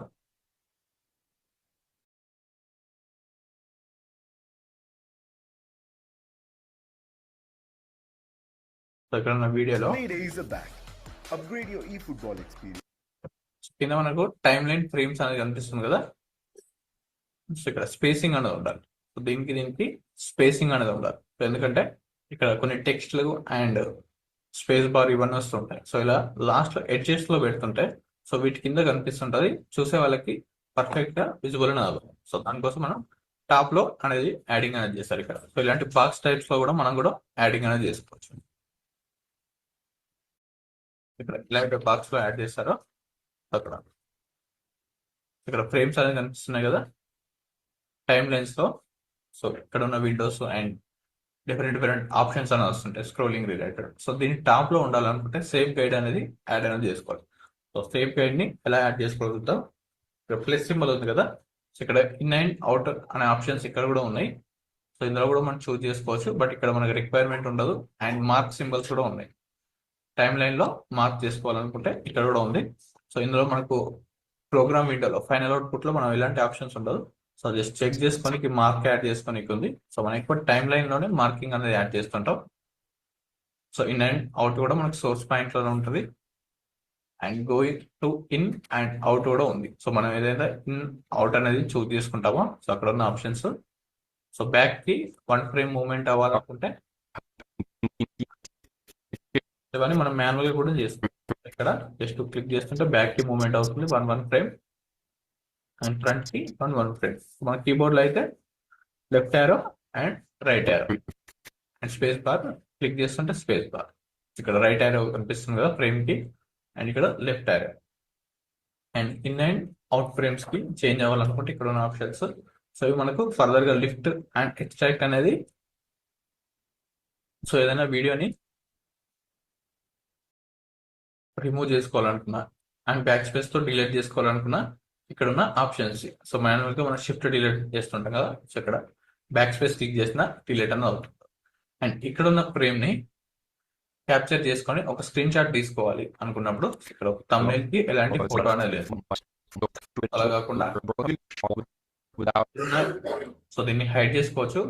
సో ఇక్కడ ఉన్న వీడియోలో Playdays are back. Upgrade your eFootball experience. కింద మనకు టైం లైన్ ఫ్రేమ్స్ అనేది కనిపిస్తుంది కదా. సో ఇక్కడ స్పేసింగ్ అనేది ఉండాలి. సో దీనికి స్పేసింగ్ అనేది ఉండాలి. ఎందుకంటే ఇక్కడ కొన్ని టెక్స్ట్లు అండ్ స్పేస్ బార్ ఇవన్నీ వస్తుంటాయి. సో ఇలా లాస్ట్ లో ఎడ్జెస్ లో పెడుతుంటే సో వీటి కింద కనిపిస్తుంటది. చూసే వాళ్ళకి పర్ఫెక్ట్ గా విజిబుల్ అని అవ్వాలి. సో దానికోసం మనం టాప్ లో అనేది యాడింగ్ అనేది చేస్తారు ఇక్కడ. సో ఇలాంటి బాక్స్ టైప్స్ లో కూడా మనం కూడా యాడింగ్ అనేది చేసుకోవచ్చు. ఇక్కడ ఇలాంటి బాక్స్ లో యాడ్ చేస్తారో అక్కడ ఇక్కడ ఫ్రేమ్స్ అనేది కనిపిస్తున్నాయి కదా టైమ్ లైన్స్ లో. సో ఇక్కడ ఉన్న విండోస్ అండ్ డిఫరెంట్ ఆప్షన్స్ అనేది వస్తుంటాయి స్క్రోలింగ్ రిలేటెడ్. సో దీని టాప్ లో ఉండాలనుకుంటే సేవ్ గైడ్ అనేది యాడ్ అనేది చేసుకోవాలి. సో సేవ్ గైడ్ ని ఎలా యాడ్ చేసుకోగలుగుతాం, ఇక్కడ ప్లస్ సింబల్ ఉంది కదా, సో ఇక్కడ ఇన్ అండ్ అవుట్ అనే ఆప్షన్స్ ఇక్కడ కూడా ఉన్నాయి. సో ఇందులో కూడా మనం చూస్ చేసుకోవచ్చు, బట్ ఇక్కడ మనకి రిక్వైర్మెంట్ ఉండదు. అండ్ మార్క్ సింబల్స్ కూడా ఉన్నాయి. టైమ్ లైన్ లో మార్క్ చేసుకోవాలనుకుంటే ఇక్కడ కూడా ఉంది. సో ఇందులో మనకు ప్రోగ్రామ్ విండోలో ఫైనల్ అవుట్పుట్ లో మనం ఇలాంటి ఆప్షన్స్ ఉండదు. సో జస్ట్ చెక్ చేసుకొని మార్క్ యాడ్ చేసుకొని ఉంది. సో మనం ఎక్కువ టైమ్ లైన్ లోనే మార్కింగ్ అనేది యాడ్ చేస్తుంటాం. సో ఇన్ అండ్ అవుట్ కూడా మనకు సోర్స్ పాయింట్ లోనే ఉంటుంది. And going to in and out కూడా ఉంది. సో మనం ఏదైతే ఇన్ అవుట్ అనేది చూస్ చేసుకుంటామో సో అక్కడ ఉన్న ఆప్షన్స్. సో బ్యాక్ కి 1 ఫ్రేమ్ మూవ్మెంట్ అవ్వాలనుకుంటే ఇవన్నీ మనం మాన్యువల్ గా కూడా చేస్తాం. ఇక్కడ జస్ట్ క్లిక్ చేస్తుంటే బ్యాక్ కి మూవ్మెంట్ అవుతుంది 1 ఫ్రేమ్, అండ్ ఫ్రంట్ కి 1 ఫ్రేమ్. మన కీబోర్డ్ లో అయితే left arrow and right arrow and space bar click చేస్తుంటే స్పేస్ బార్. ఇక్కడ రైట్ యారో కనిపిస్తుంది కదా ఫ్రేమ్ కి, అండ్ ఇక్కడ left arrow. And in and out frames కి చేంజ్ అవ్వాలనుకుంటే ఇక్కడ ఉన్న ఆప్షన్స్. సో ఇవి మనకు ఫర్దర్ గా లిఫ్ట్ అండ్ ఎక్స్ట్రాక్ట్ అనేది. సో ఏదైనా వీడియోని రిమూవ్ చేసుకోవాలనుకున్నా అండ్ బ్యాక్ స్పేస్ తో డిలీట్ చేసుకోవాలనుకున్నా ఇక్కడ ఉన్న ఆప్షన్స్. సో మాన్యువల్ గా మనం షిఫ్ట్ డిలీట్ చేస్తుంటాం కదా, సో ఇక్కడ బ్యాక్ స్పేస్ క్లిక్ చేసిన డిలీట్ అనేది అవుతుంది. అండ్ ఇక్కడ ఉన్న ఫ్రేమ్ ని క్యాప్చర్ చేసుకొని ఒక స్క్రీన్ షాట్ తీసుకోవాలి అనుకున్నప్పుడు ఇక్కడ తమ్నైల్ కి ఎలాంటి ఫోటో అనేది లేదు. అలా కాకుండా సో దీన్ని హైడ్ చేసుకోవచ్చు.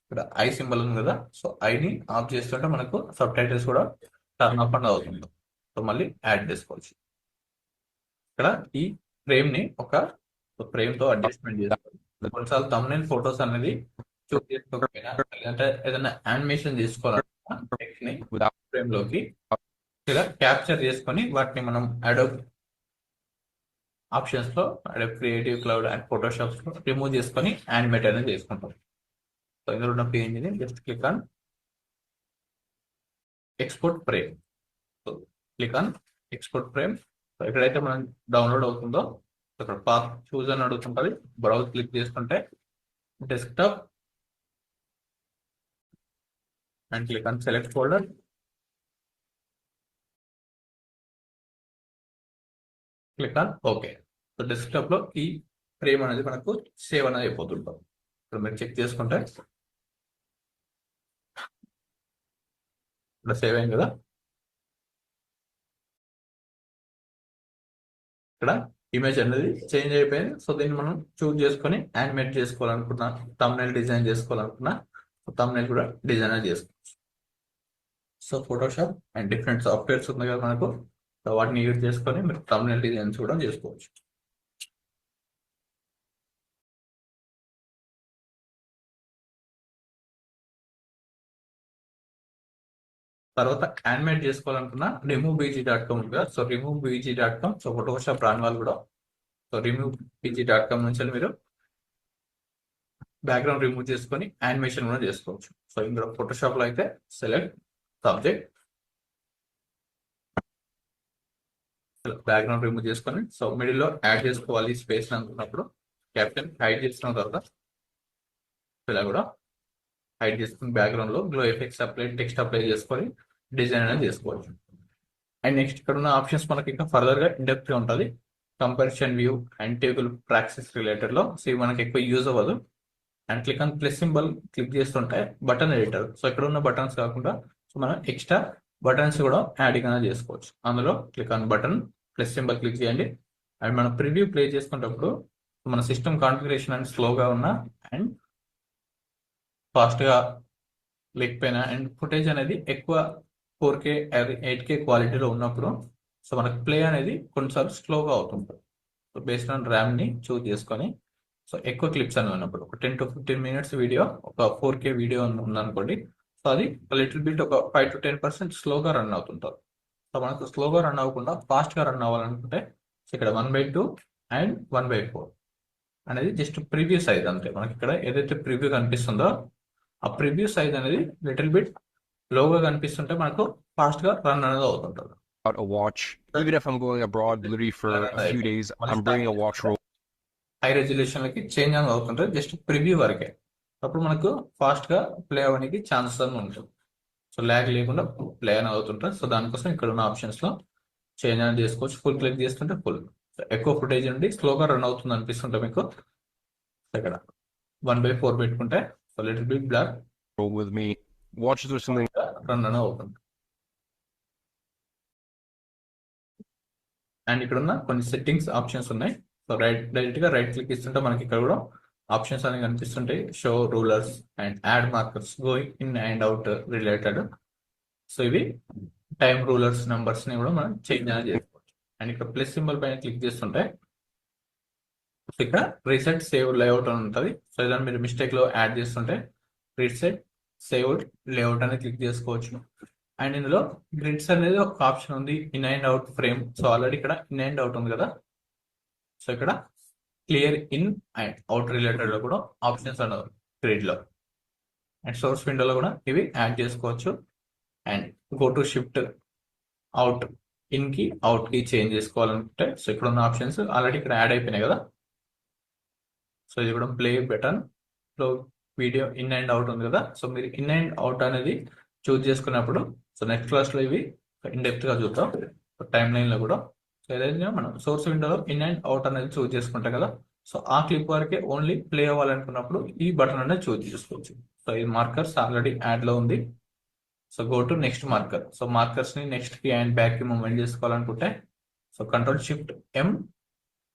ఇక్కడ ఐ సింబల్ ఉంది కదా, సో ఐని ఆఫ్ చేస్తుంటే మనకు సబ్ టైటిల్స్ కూడా టర్న్ ఆఫ్ అండ్ అవుతుంది. సో మళ్ళీ యాడ్ చేసుకోవచ్చు. ఇక్కడ ఈ ఫ్రేమ్ ని ఒక ఫ్రేమ్ తో అడ్జస్ట్మెంట్ చేసుకోవాలి. కొన్నిసార్లు తమ్నైల్ ఫోటోస్ అనేది చూస్ చేసుకోకపోయినా లేదంటే ఏదైనా యానిమేషన్ చేసుకోవాలనుకున్నా టెక్స్ట్ ని ఫ్రేమ్ లోకి ఇలా క్యాప్చర్ చేసుకొని వాటిని మనం అడోబ్ ఆప్షన్స్ లో Adobe creative cloud and Photoshops లో రిమూవ్ చేసుకొని యానిమేట్ అనేది చేసుకుంటాం. సో ఇందులో ఉన్న పేజ్ ని just click on export frame. So click on export frame. So ఎక్కడైతే మనం డౌన్లోడ్ అవుతుందో అక్కడ పాత్ చూస్ అని అడుగుతుంటుంది. బ్రౌజ్ క్లిక్ చేసుకుంటే desktop and click on select folder. Click on okay. So desktop లో ఈ ఫ్రేమ్ అనేది మనకు సేవ్ అనేది అయిపోతుంటాం. ఇప్పుడు మీరు చెక్ చేసుకుంటే ఇక్కడ సేవ్ అయింది కదా. ఇక్కడ ఇమేజ్ అనేది చేంజ్ అయిపోయింది. సో దీన్ని మనం చూస్ చేసుకొని యానిమేట్ చేసుకోవాలనుకున్నా, తమ్నైల్ డిజైన్ చేసుకోవాలనుకున్నా తమ్నైల్ కూడా డిజైన్ చేసుకోవచ్చు. So Photoshop and different softwares ఉన్నాయి కదా మనకు, సో వాటిని యూజ్ చేసుకొని మీరు తమ్నైల్ డిజైన్స్ కూడా చేసుకోవచ్చు. తర్వాత యానిమేట్ చేసుకోవాలనుకున్నా remove.bg.com ఉంది కదా, సో remove.bg.com. సో ఫోటోషాప్ రాని వాళ్ళు కూడా సో remove.bg.com నుంచి మీరు బ్యాక్గ్రౌండ్ రిమూవ్ చేసుకొని యానిమేషన్ కూడా చేసుకోవచ్చు. సో ఇందులో ఫోటోషాప్ లో అయితే సెలెక్ట్ సబ్జెక్ట్, బ్యాక్గ్రౌండ్ రిమూవ్ చేసుకొని సో మిడిల్ లో యాడ్ చేసుకోవాలి స్పేస్ అనుకున్నప్పుడు క్యాప్షన్ హైడ్ చేసుకున్న తర్వాత ఇలా కూడా హైడ్ చేసుకుని బ్యాక్గ్రౌండ్ లో glow effects apply text apply చేసుకొని డిజైన్ అనేది చేసుకోవచ్చు. అండ్ నెక్స్ట్ ఇక్కడ ఉన్న ఆప్షన్స్ మనకి ఇంకా ఫర్దర్ గా ఇండెప్త్ గా ఉంటుంది. Comparison view and table practice related లో సో ఇవి మనకి ఎక్కువ యూజ్ అవ్వదు. And click on plus symbol click చేస్తుంటే బటన్ ఎడిటర్. సో ఇక్కడ ఉన్న బటన్స్ కాకుండా సో మనం ఎక్స్ట్రా బటన్స్ కూడా యాడింగ్ అనేది చేసుకోవచ్చు. అందులో click on button plus symbol click చేయండి. అండ్ మనం ప్రివ్యూ ప్లే చేసుకునేటప్పుడు మన సిస్టమ్ కాన్ఫిగరేషన్ అండ్ స్లోగా ఉన్న అండ్ ఫాస్ట్ గా లేకపోయినా అండ్ ఫుటేజ్ అనేది ఎక్కువ 4K 8K క్వాలిటీలో ఉన్నప్పుడు సో మనకు ప్లే అనేది కొన్నిసార్లు స్లోగా అవుతుంటుంది. సో బేస్డ్ ఆన్ ర్యామ్ ని చూస్ చేసుకొని సో ఎక్కువ క్లిప్స్ అని ఉన్నప్పుడు ఒక 10 to 15 minutes వీడియో ఒక 4K వీడియో ఉందనుకోండి, సో అది లిటిల్ బిట్ ఒక 5 to 10% స్లోగా రన్ అవుతుంటారు. సో మనకు స్లోగా రన్ అవ్వకుండా ఫాస్ట్ గా రన్ అవ్వాలనుకుంటే సో ఇక్కడ 1/2 అండ్ 1/4 అనేది జస్ట్ ప్రివ్యూ సైజ్ అంతే. మనకి ఇక్కడ ఏదైతే ప్రివ్యూ కనిపిస్తుందో ఆ ప్రివ్యూ సైజ్ అనేది లిటిల్ బిట్ లోగా కనిపిస్తుంటే మనకు ఫాస్ట్ గా రన్ అనేది అవుతుంటుంది. Out a watch, even if I'm going abroad, literally for a few days, I'm bringing a watch roll high resolution లకి చేంజ్ అనేది అవుతుంటుంది జస్ట్ ప్రివ్యూ వరకే. అప్పుడు మనకు ఫాస్ట్ గా ప్లే అవ్వడానికి ఛాన్సెస్ అని ఉంటుంది. సో ల్యాగ్ లేకుండా ప్లే అని అవుతుంటుంది. సో దానికోసం ఇక్కడ ఉన్న ఆప్షన్స్ లో చేంజ్ అనేది చేసుకోవచ్చు. ఫుల్ క్లిక్ చేస్తుంటే ఫుల్ ఎక్కువ ఫుటేజ్ ఉండి స్లోగా రన్ అవుతుంది అనిపిస్తుంటే మీకు ఇక్కడ 1/4 పెట్టుకుంటే so little bit black with me. Watches are something run అనేది అవుతుంది. అండ్ ఇక్కడ ఉన్న కొన్ని సెట్టింగ్స్ ఆప్షన్స్ ఉన్నాయి. సో డైరెక్ట్ గా రైట్ క్లిక్ ఇస్తుంటే మనకి ఇక్కడ కూడా ఆప్షన్స్ అనేవి కనిపిస్తుంటాయి. Show rulers and add markers going in and out related. So ఇవి టైం రూలర్స్ నెంబర్స్ ని కూడా మనం చేంజ్ అనేది చేసుకోవచ్చు. అండ్ ఇక్కడ ప్లస్ సింబల్ పైన క్లిక్ చేస్తుంటే ఇక్కడ రీసెట్ సేవ్ లేఅవుట్ అని ఉంటుంది. సో ఏదైనా మీరు మిస్టేక్ లో యాడ్ చేస్తుంటే రీసెట్ సేవ్డ్ లేఅవుట్ అనేది క్లిక్ చేసుకోవచ్చు. అండ్ ఇందులో గ్రిడ్స్ అనేది ఒక ఆప్షన్ ఉంది, in and out frame. So already ఇక్కడ ఇన్ అండ్ అవుట్ ఉంది కదా, సో ఇక్కడ clear in and out related లో కూడా ఆప్షన్స్ అన్నారు గ్రిడ్ లో. అండ్ సోర్స్ విండోలో కూడా ఇవి యాడ్ చేసుకోవచ్చు. And go to shift out in కి అవుట్ కి చేంజ్ చేసుకోవాలనుకుంటే సో ఇక్కడ ఉన్న ఆప్షన్స్ ఆల్రెడీ ఇక్కడ యాడ్ అయిపోయినాయి కదా. సో ఇది కూడా ప్లే బటన్ లో వీడియో ఇన్ అండ్ అవుట్ ఉంది కదా. సో మీరు ఇన్ అండ్ అవుట్ అనేది చూస్ చేసుకున్నప్పుడు సో నెక్స్ట్ క్లాస్ లో ఇవి ఇన్ డెప్త్ గా చూద్దాం. టైం లైన్ లో కూడా ఏదైనా మనం సోర్స్ విండోలో ఇన్ అండ్ అవుట్ అనేది చూస్ చేసుకుంటాం కదా. సో ఆ క్లిప్ వరకే ఓన్లీ ప్లే అవ్వాలనుకున్నప్పుడు ఈ బటన్ అనేది చూస్ చేసుకోవచ్చు. సో ఈ మార్కర్స్ ఆల్రెడీ యాడ్ లో ఉంది. So go to next marker. So markers ని నెక్స్ట్ కి అండ్ బ్యాక్ కి మూవ్మెంట్ చేసుకోవాలనుకుంటే so control shift M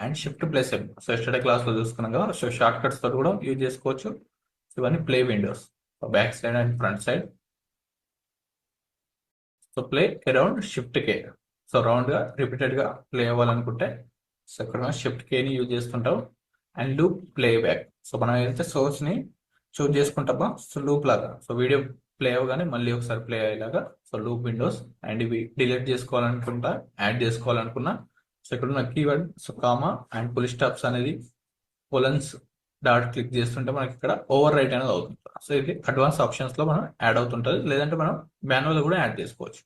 and shift plus M. So yesterday class లో చూసుకున్నాం కదా. సో షార్ట్ కట్స్ తో కూడా యూజ్ చేసుకోవచ్చు. ఇవన్నీ play Windows. So back side and front side. So play around shift K. So round గా repeated గా play అవ్వాలనుకుంటే సో ఇక్కడ షిఫ్ట్ కే ని యూజ్ చేసుకుంటాం. And loop play back. So మనం ఏదైతే సోర్స్ ని చూస్ చేసుకుంటామో సో లూప్ లాగా సో వీడియో ప్లే అవ్వగానే మళ్ళీ ఒకసారి ప్లే అయ్యేలాగా సో లూప్ విండోస్. అండ్ ఇవి డిలీట్ చేసుకోవాలనుకుంటా యాడ్ చేసుకోవాలనుకున్నా సో ఇక్కడ ఉన్న keyword so comma and full stops అనేది కొలన్స్ డాట్ క్లిక్ చేస్తుంటే మనకి ఇక్కడ ఓవర్ రైట్ అనేది అవుతుంది. సో ఇది అడ్వాన్స్ ఆప్షన్స్ లో మనం యాడ్ అవుతుంటుంది. లేదంటే మనం మాన్యువల్ కూడా యాడ్ చేసుకోవచ్చు.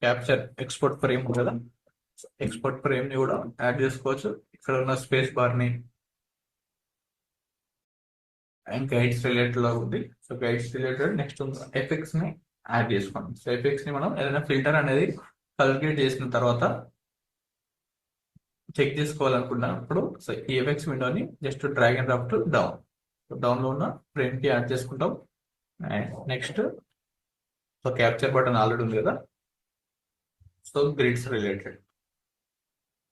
క్యాప్చర్ ఎక్స్పోర్ట్ ఫ్రేమ్ ఉంది కదా, ఎక్స్పోర్ట్ ఫ్రేమ్ ని కూడా యాడ్ చేసుకోవచ్చు. ఇక్కడ ఉన్న స్పేస్ బార్ ని అండ్ గైడ్స్ రిలేటెడ్ లో ఉంది. So guides related next effects ని యాడ్ చేసుకోండి. సో ఎఫెక్ట్స్ ని మనం ఏదైనా ఫిల్టర్ అనేది కల్కులేట్ చేసిన తర్వాత చెక్ చేసుకోవాలనుకున్నప్పుడు సో ఈ ఎఫెక్ట్స్ విండోని just drag and drop to down. Down లో ఉన్న ఫ్రేమ్ కి యాడ్ చేసుకుంటాం. And next so capture button already ఉంది కదా. So grids related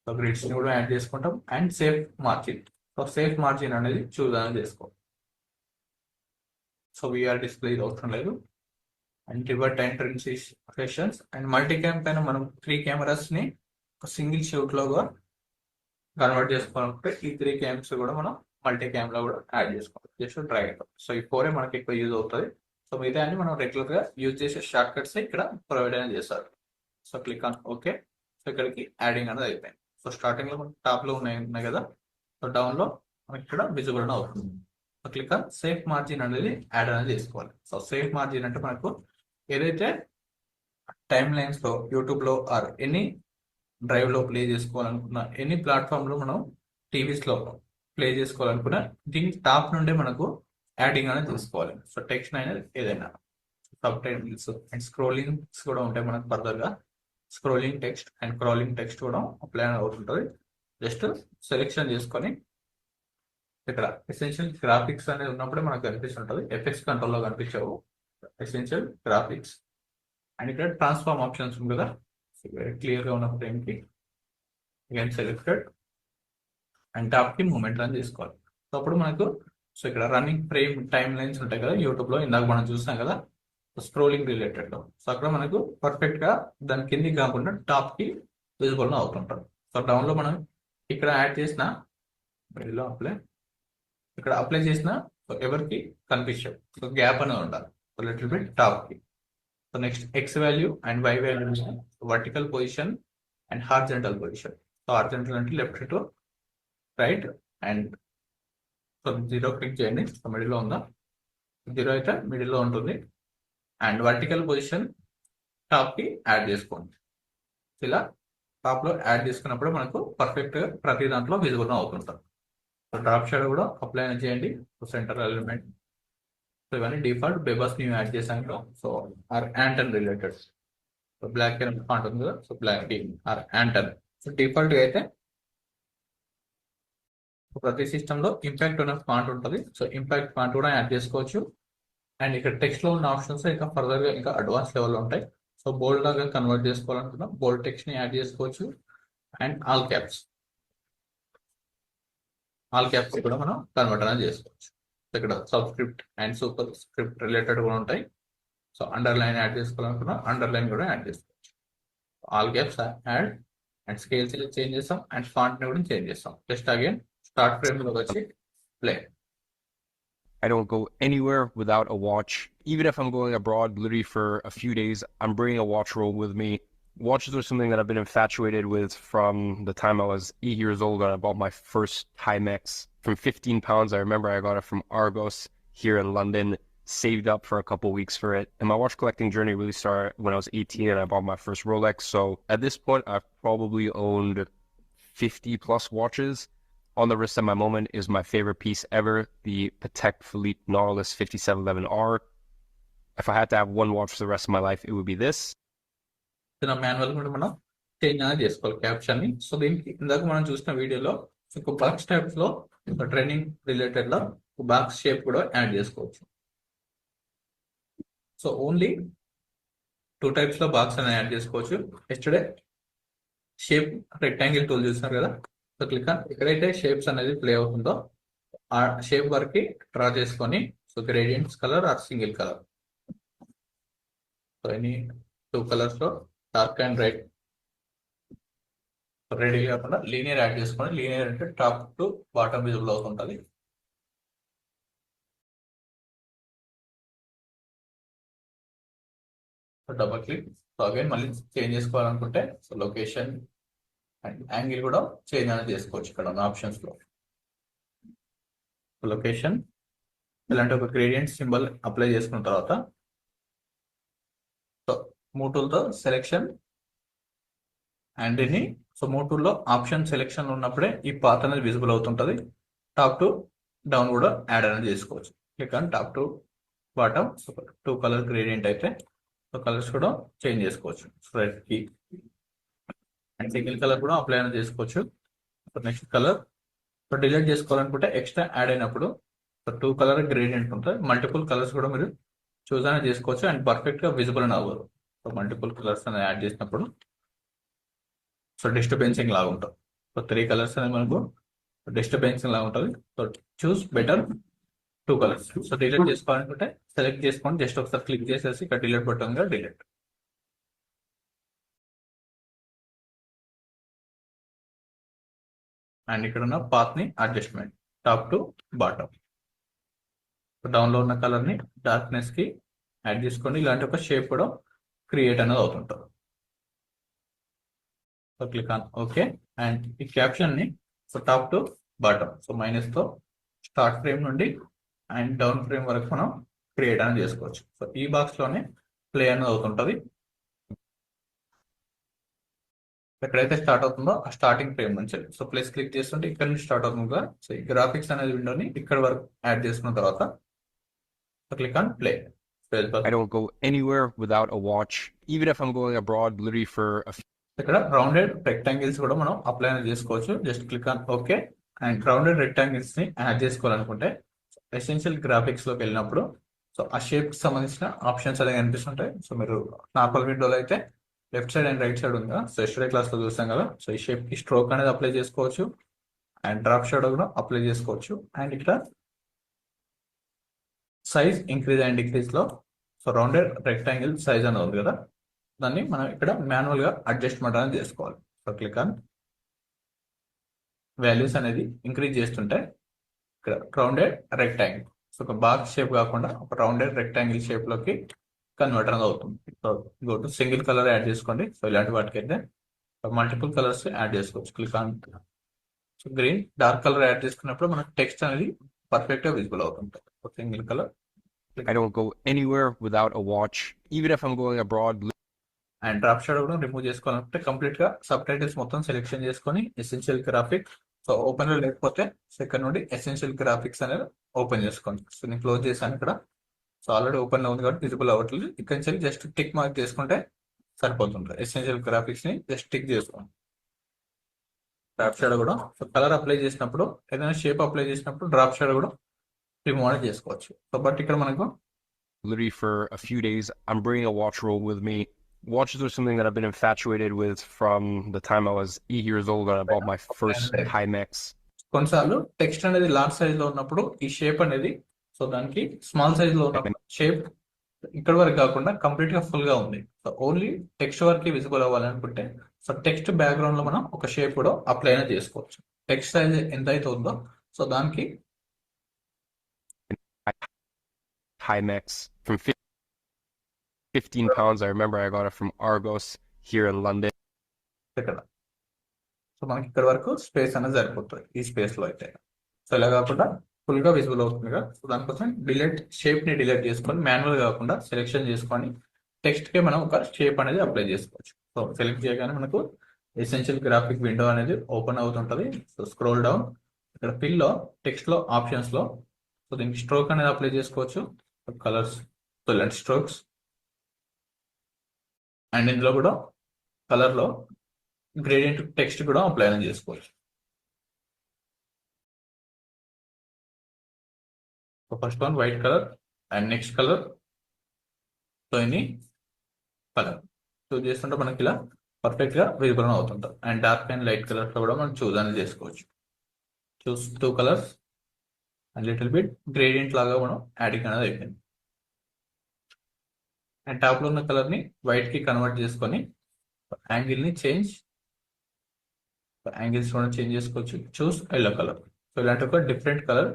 so grids ని కూడా యాడ్ చేసుకుంటాం. And safe margin. So safe margin అనేది చూస్ అనేది చేసుకోవాలి. సో వీఆర్ డిస్ప్లే అవసరం లేదు. And revert entrance sessions and multi cam పైన మనం 3 కెమెరాస్ ని ఒక సింగిల్ షూట్ లోగా కన్వర్ట్ చేసుకోవాలంటే ఈ 3 క్యామ్స్ కూడా మనం మల్టీ క్యామ్ లో కూడా యాడ్ చేసుకోవాలి. జస్ట్ డ్రాగ్ అవుతాం. సో ఈ 4 మనకి ఎక్కువ యూజ్ అవుతుంది. సో మిగతా అన్ని మనం రెగ్యులర్ గా యూజ్ చేసే షార్ట్ కట్స్ ఇక్కడ ప్రొవైడ్ అనేది చేస్తారు. So click on okay. So ఇక్కడికి యాడింగ్ అనేది అయిపోయింది. సో స్టార్టింగ్ లో మనకి టాప్ లో ఉన్నాయి కదా. సో డౌన్ లో మనకి ఇక్కడ విజిబుల్ అనేది అవుతుంది. So click on safe margin అనేది యాడ్ అనేది చేసుకోవాలి. సో సేఫ్ మార్జిన్ అంటే మనకు ఏదైతే టైమ్ లైన్స్ లో యూట్యూబ్ లో ఆర్ ఎనీ డ్రైవ్ లో ప్లే చేసుకోవాలనుకున్న ఎనీ ప్లాట్ఫామ్ లో మనం టీవీస్ లో ప్లే చేసుకోవాలనుకున్న దీని టాప్ నుండే మనకు యాడింగ్ అనేది తీసుకోవాలి. సో టెక్స్ట్ అనేది ఏదైనా సబ్ టైటిల్స్ అండ్ స్క్రోలింగ్స్ కూడా ఉంటాయి మనకు ఫర్దర్ గా. Scrolling text and crawling text కూడా అప్లై అవుతుంటుంది. జస్ట్ సెలెక్షన్ చేసుకొని ఇక్కడ ఎసెన్షియల్ గ్రాఫిక్స్ అనేది ఉన్నప్పుడే మనకు కనిపిస్తుంటుంది. ఎఫెక్ట్స్ కంట్రోల్ లో కనిపించవు. ఎసెన్షియల్ గ్రాఫిక్స్ అండ్ ఇక్కడ ట్రాన్స్ఫార్మ్ ఆప్షన్స్ ఉంది కదా. క్లియర్ గా ఉన్న ఫ్రేమ్ కి అగైన్ సెలెక్టెడ్ అండ్ టాప్ కి మూమెంట్ అని తీసుకోవాలి. సో అప్పుడు మనకు సో ఇక్కడ రన్నింగ్ ఫ్రేమ్ టైమ్ లైన్స్ ఉంటాయి కదా యూట్యూబ్ లో, ఇందాక మనం చూసాం కదా స్క్రోలింగ్ రిలేటెడ్ లో. సో అక్కడ మనకు పర్ఫెక్ట్ గా దాని కిందికి కాకుండా టాప్ కి విజిబుల్ అవుతుంటారు. సో డౌన్ లో మనం ఇక్కడ యాడ్ చేసిన అప్లై ఇక్కడ అప్లై చేసిన ఎవరికి కనిపించవు. సో గ్యాప్ అనేది ఉండాలి. సో లిటిల్ బిట్ టాప్ కి. So next X value and Y value vertical position and horizontal position. So horizontal అంటే left to right and so 0 click చేయండి. సో మిడిల్లో ఉందా? 0 అయితే మిడిల్లో ఉంటుంది. అండ్ వర్టికల్ పొజిషన్ టాప్కి యాడ్ చేసుకోండి. ఇలా టాప్లో యాడ్ చేసుకున్నప్పుడు మనకు పర్ఫెక్ట్గా ప్రతి దాంట్లో విజిబుల్ అవుతుంటాం. సో డ్రాప్ షాడో కూడా అప్లై చేయండి. So centre element. సో ఇవన్నీ డిఫాల్ట్ బేబస్ న్యూ యాడ్ చేశాం కదా. So or Anton related. So black and font ఉంది కదా. So black or Anton. So డిఫాల్ట్గా అయితే ప్రతి సిస్టంలో ఇంపాక్ట్ ఉన్న ఫాంట్ ఉంటుంది. సో ఇంపాక్ట్ ఫాంట్ కూడా యాడ్ చేసుకోవచ్చు. అండ్ ఇక్కడ టెక్స్ట్ లో ఉన్న ఆప్షన్స్ ఇంకా ఫర్దర్ గా ఇంకా అడ్వాన్స్ లెవెల్లో ఉంటాయి. సో బోల్డ్ లాగా కన్వర్ట్ చేసుకోవాలనుకున్నా బోల్డ్ టెక్స్ట్ ని యాడ్ చేసుకోవచ్చు. అండ్ ఆల్ క్యాప్స్ కూడా మనం కన్వర్ట్ అనేది చేసుకోవచ్చు. ఇక్కడ subscript and super script related కూడా ఉంటాయి. సో అండర్లైన్ యాడ్ చేసుకోవాలనుకున్నా అండర్లైన్ కూడా యాడ్ చేసుకోవచ్చు. All caps add and scales change చేస్తాం అండ్ ఫాంట్ ని కూడా చేంజ్ చేస్తాం. జస్ట్ అగైన్ స్టార్ట్ ఫ్రేమ్ లోకి వచ్చి play. I don't go anywhere without a watch. Even if I'm going abroad, literally for a few days, I'm bringing a watch roll with me. Watches are something that I've been infatuated with from the time I was 8 years old when I bought my first Timex. From 15 pounds, I remember I got it from Argos here in London, saved up for a couple weeks for it. And my watch collecting journey really started when I was 18 and I bought my first Rolex. So at this point, I've probably owned 50 plus watches. On the wrist at my moment is my favorite piece ever, the Patek Philippe Nautilus 5711R. If I had to have one watch for the rest of my life, it would be this. Manual కూడా మనం change అనేది చేసుకోవాలి caption ని. So దీనికి ఇందాక మనం చూసిన వీడియోలో ఒక బాక్స్ టైప్స్ లో ట్రైనింగ్ రిలేటెడ్ లో బాక్స్ షేప్ కూడా యాడ్ చేసుకోవచ్చు. సో ఓన్లీ 2 టైప్స్ లో బాక్స్ అనేది యాడ్ చేసుకోవచ్చు. ఎస్టర్డే షేప్ రెక్టాంగిల్ టూల్ చూస్తున్నారు కదా. సో క్లిక్ ఎక్కడైతే షేప్స్ అనేది ప్లే అవుతుందో ఆ షేప్ వరకు డ్రా చేసుకొని so gradients colour or single colour. So any 2 colours లో డార్క్ అండ్ రెడ్ రెడీ కాకుండా లీనియర్ యాడ్ చేసుకొని, లీనియర్ అంటే టాప్ టు బాటమ్ విజిబుల్ అవుతుంటుంది. Double click. సో అగైన్ మళ్ళీ చేంజ్ చేసుకోవాలనుకుంటే సో లొకేషన్ అండ్ యాంగిల్ కూడా చేంజ్ అనేది చేసుకోవచ్చు ఇక్కడ ఉన్న ఆప్షన్స్ లో. లొకేషన్ ఇలాంటి ఒక గ్రేడియంట్ సింబల్ అప్లై చేసుకున్న తర్వాత సో మూటూల్తో సెలెక్షన్ అండ్ దీన్ని సో మూటూల్లో ఆప్షన్ సెలెక్షన్ ఉన్నప్పుడే ఈ పాత్ అనేది విజిబుల్ అవుతుంటుంది. టాప్ టు డౌన్ కూడా యాడ్ అనేది చేసుకోవచ్చు. Click on top to bottom. So 2 colour gradient అయితే సో కలర్స్ కూడా చేంజ్ చేసుకోవచ్చు. రెడ్ కి అండ్ సింగిల్ కలర్ కూడా అప్లై అనేది చేసుకోవచ్చు. నెక్స్ట్ కలర్ సో డిలీట్ చేసుకోవాలనుకుంటే ఎక్స్ట్రా యాడ్ అయినప్పుడు సో 2 కలర్ గ్రేడియంట్ ఉంటుంది. మల్టిపుల్ కలర్స్ కూడా మీరు చూస్ అనేది చేసుకోవచ్చు అండ్ పర్ఫెక్ట్ గా విజిబుల్ అని అవ్వదు. సో మల్టిపుల్ కలర్స్ అనేది యాడ్ చేసినప్పుడు సో డిస్టర్బెన్సింగ్ లాగా ఉంటుంది. సో 3 కలర్స్ అనేది మనకు డిస్టర్బెన్సింగ్ లాగా ఉంటుంది. So choose better 2 colours. So delete చేసుకోవాలనుకుంటే సెలెక్ట్ చేసుకోండి. జస్ట్ ఒకసారి క్లిక్ చేసేసి ఇక్కడ డిలీట్ బటన్ గా డిలీట్. అండ్ ఇక్కడ ఉన్న పాత్ ని adjustment top to bottom. Down లో ఉన్న కలర్ ని డార్క్నెస్ కి యాడ్ చేసుకోండి. ఇలాంటి ఒక షేప్ కూడా క్రియేట్ అనేది అవుతుంటుంది. So click on okay. And ఈ క్యాప్షన్ ని so top to bottom so minus తో స్టార్ట్ ఫ్రేమ్ నుండి అండ్ డౌన్ ఫ్రేమ్ వరకు మనం క్రియేట్ అనేది చేసుకోవచ్చు. సో ఈ బాక్స్ లోనే ప్లే అనేది అవుతుంటది. ఎక్కడైతే స్టార్ట్ అవుతుందో ఆ స్టార్టింగ్ ఫ్రేమ్ నుంచి సో ప్లేస్ క్లిక్ చేస్తుంటే ఇక్కడ నుంచి స్టార్ట్ అవుతుంది కదా. సో ఈ గ్రాఫిక్స్ అనేది విండోని ఇక్కడ వరకు యాడ్ చేసుకున్న తర్వాత click on play. I don't go anywhere without a watch. Even if I'm going abroad, literally for a ఇక్కడ రౌండెడ్ రెక్టాంగిల్స్ కూడా మనం అప్లై అనేది చేసుకోవచ్చు. Just click on okay. And rounded rectangles ని యాడ్ చేసుకోవాలనుకుంటే ఎసెన్షియల్ గ్రాఫిక్స్ లోకి వెళ్ళినప్పుడు so ఆ షేప్ కి సంబంధించిన ఆప్షన్స్ అనేవి కనిపిస్తుంటాయి. సో మీరు నార్మల్ విండోలో అయితే left side and right side ఉంది కదా. సో ఎస్టర్డే క్లాస్ లో చూస్తాం కదా. సో ఈ షేప్ కి స్ట్రోక్ అనేది అప్లై చేసుకోవచ్చు అండ్ డ్రాప్ షాడో కూడా అప్లై చేసుకోవచ్చు. అండ్ ఇక్కడ సైజ్ ఇంక్రీజ్ అండ్ డిక్రీజ్ లో సో రౌండెడ్ రెక్టాంగిల్ సైజ్ అనేది ఉంది కదా. దాన్ని మనం ఇక్కడ మాన్యువల్ గా అడ్జస్ట్మెంట్ అనేది చేసుకోవాలి. సో క్లిక్ ఆన్ వాల్యూస్ అనేది ఇంక్రీజ్ చేస్తుంటే ఇక్కడ రౌండెడ్ రెక్టాంగిల్ సో ఒక బాక్స్ షేప్ కాకుండా ఒక రౌండెడ్ రెక్టాంగిల్ షేప్ లోకి కన్వర్ట్ అనేది అవుతుంది. So go to single colour add చేసుకోండి. సో ఇలాంటి వాటికి అయితే మల్టిపుల్ కలర్స్ యాడ్ చేసుకోవచ్చు. Click on so green dark colour add చేసుకున్నప్పుడు మనకు టెక్స్ట్ అనేది పర్ఫెక్ట్ గా విజిబుల్ అవుతుంటాయి. Single colour I don't go anywhere without a watch, even if I'm going abroad. And drop shadow కూడా రిమూవ్ చేసుకోవాలంటే complete గా sub titles మొత్తం selection చేసుకొని ఎసెన్షియల్ గ్రాఫిక్ సో ఓపెన్ లో లేకపోతే సెకండ్ నుండి ఎసెన్షియల్ గ్రాఫిక్స్ అనేది ఓపెన్ చేసుకోండి. సో నేను క్లోజ్ చేశాను ఇక్కడ. సో ఆల్రెడీ ఓపెన్ లో ఉంది కాబట్టి విజిబుల్ అవ్వట్లేదు. ఇక్కడ నుంచి జస్ట్ టిక్ మార్క్ చేసుకుంటే సరిపోతుంది. ఎసెన్షియల్ గ్రాఫిక్స్ ని జస్ట్ టిక్ చేసుకోండి. డ్రాప్ షాడో కూడా సో కలర్ అప్లై చేసినప్పుడు ఏదైనా షేప్ అప్లై చేసినప్పుడు డ్రాప్ షాడో కూడా రిమూవ్ అనేది చేసుకోవచ్చు. సో బట్ ఇక్కడ మనకు Literally for a few days, I'm bringing a watch roll with me. Watches are something that I've been infatuated with from the time I was 8 years old when I bought my first Timex. కొన్నిసార్లు text అనేది large size లో ఉన్నప్పుడు ఈ shape అనేది so దానికి small size లో ఉన్నప్పుడు shape ఇక్కడ వరకు కాకుండా కంప్లీట్ గా ఫుల్ గా ఉంది. సో ఓన్లీ టెక్స్ట్ వరకు విజిబుల్ అవ్వాలనుకుంటే సో టెక్స్ట్ బ్యాక్గ్రౌండ్ లో మనం ఒక షేప్ కూడా అప్లై అయినా చేసుకోవచ్చు. టెక్స్ట్ సైజ్ ఎంత అయితే ఉందో సో దానికి Timex from 15 pounds. I remember I got it from Argos here in London. ఇక్కడ సో మనకి ఇక్కడ వరకు స్పేస్ అనేది సరిపోతుంది ఈ స్పేస్ లో అయితే. సో ఇలా కాకుండా ఫుల్ గా విజిబుల్ అవుతుంది కదా. సో దానికోసం షేప్ ని డిలీట్ చేసుకొని మాన్యువల్ కాకుండా సెలెక్షన్ చేసుకొని టెక్స్ట్ కి మనం ఒక షేప్ అనేది అప్లై చేసుకోవచ్చు. సో సెలెక్ట్ చేయగానే మనకు ఎసెన్షియల్ గ్రాఫిక్ విండో అనేది ఓపెన్ అవుతుంటది. సో స్క్రోల్ డౌన్ ఇక్కడ ఫిల్ లో టెక్స్ట్ లో ఆప్షన్స్ లో సో దీనికి స్ట్రోక్ అనేది అప్లై చేసుకోవచ్చు. కలర్స్ సో ఇలాంటి స్ట్రోక్స్ అండ్ ఇందులో కూడా కలర్ లో గ్రేడియంట్ టెక్స్ట్ కూడా అప్లై అనేది చేసుకోవచ్చు. First one white colour and next colour so ఇన్ని కలర్ చూస్ చేస్తుంటే మనకి ఇలా పర్ఫెక్ట్ గా విజిబుల్ అవుతుంటారు. And dark and light colours లో కూడా మనం చూస్ అనేది చేసుకోవచ్చు. చూస్ 2 colours and little bit gradient లాగా మనం యాడింగ్ అనేది అయిపోయింది. అండ్ టాప్ లో ఉన్న కలర్ ని వైట్ కి కన్వర్ట్ చేసుకొని యాంగిల్ ని యాంగిల్స్ కూడా చేంజ్ చేసుకోవచ్చు. చూస్ ఎల్లో కలర్ సో ఇలాంటి ఒక డిఫరెంట్ కలర్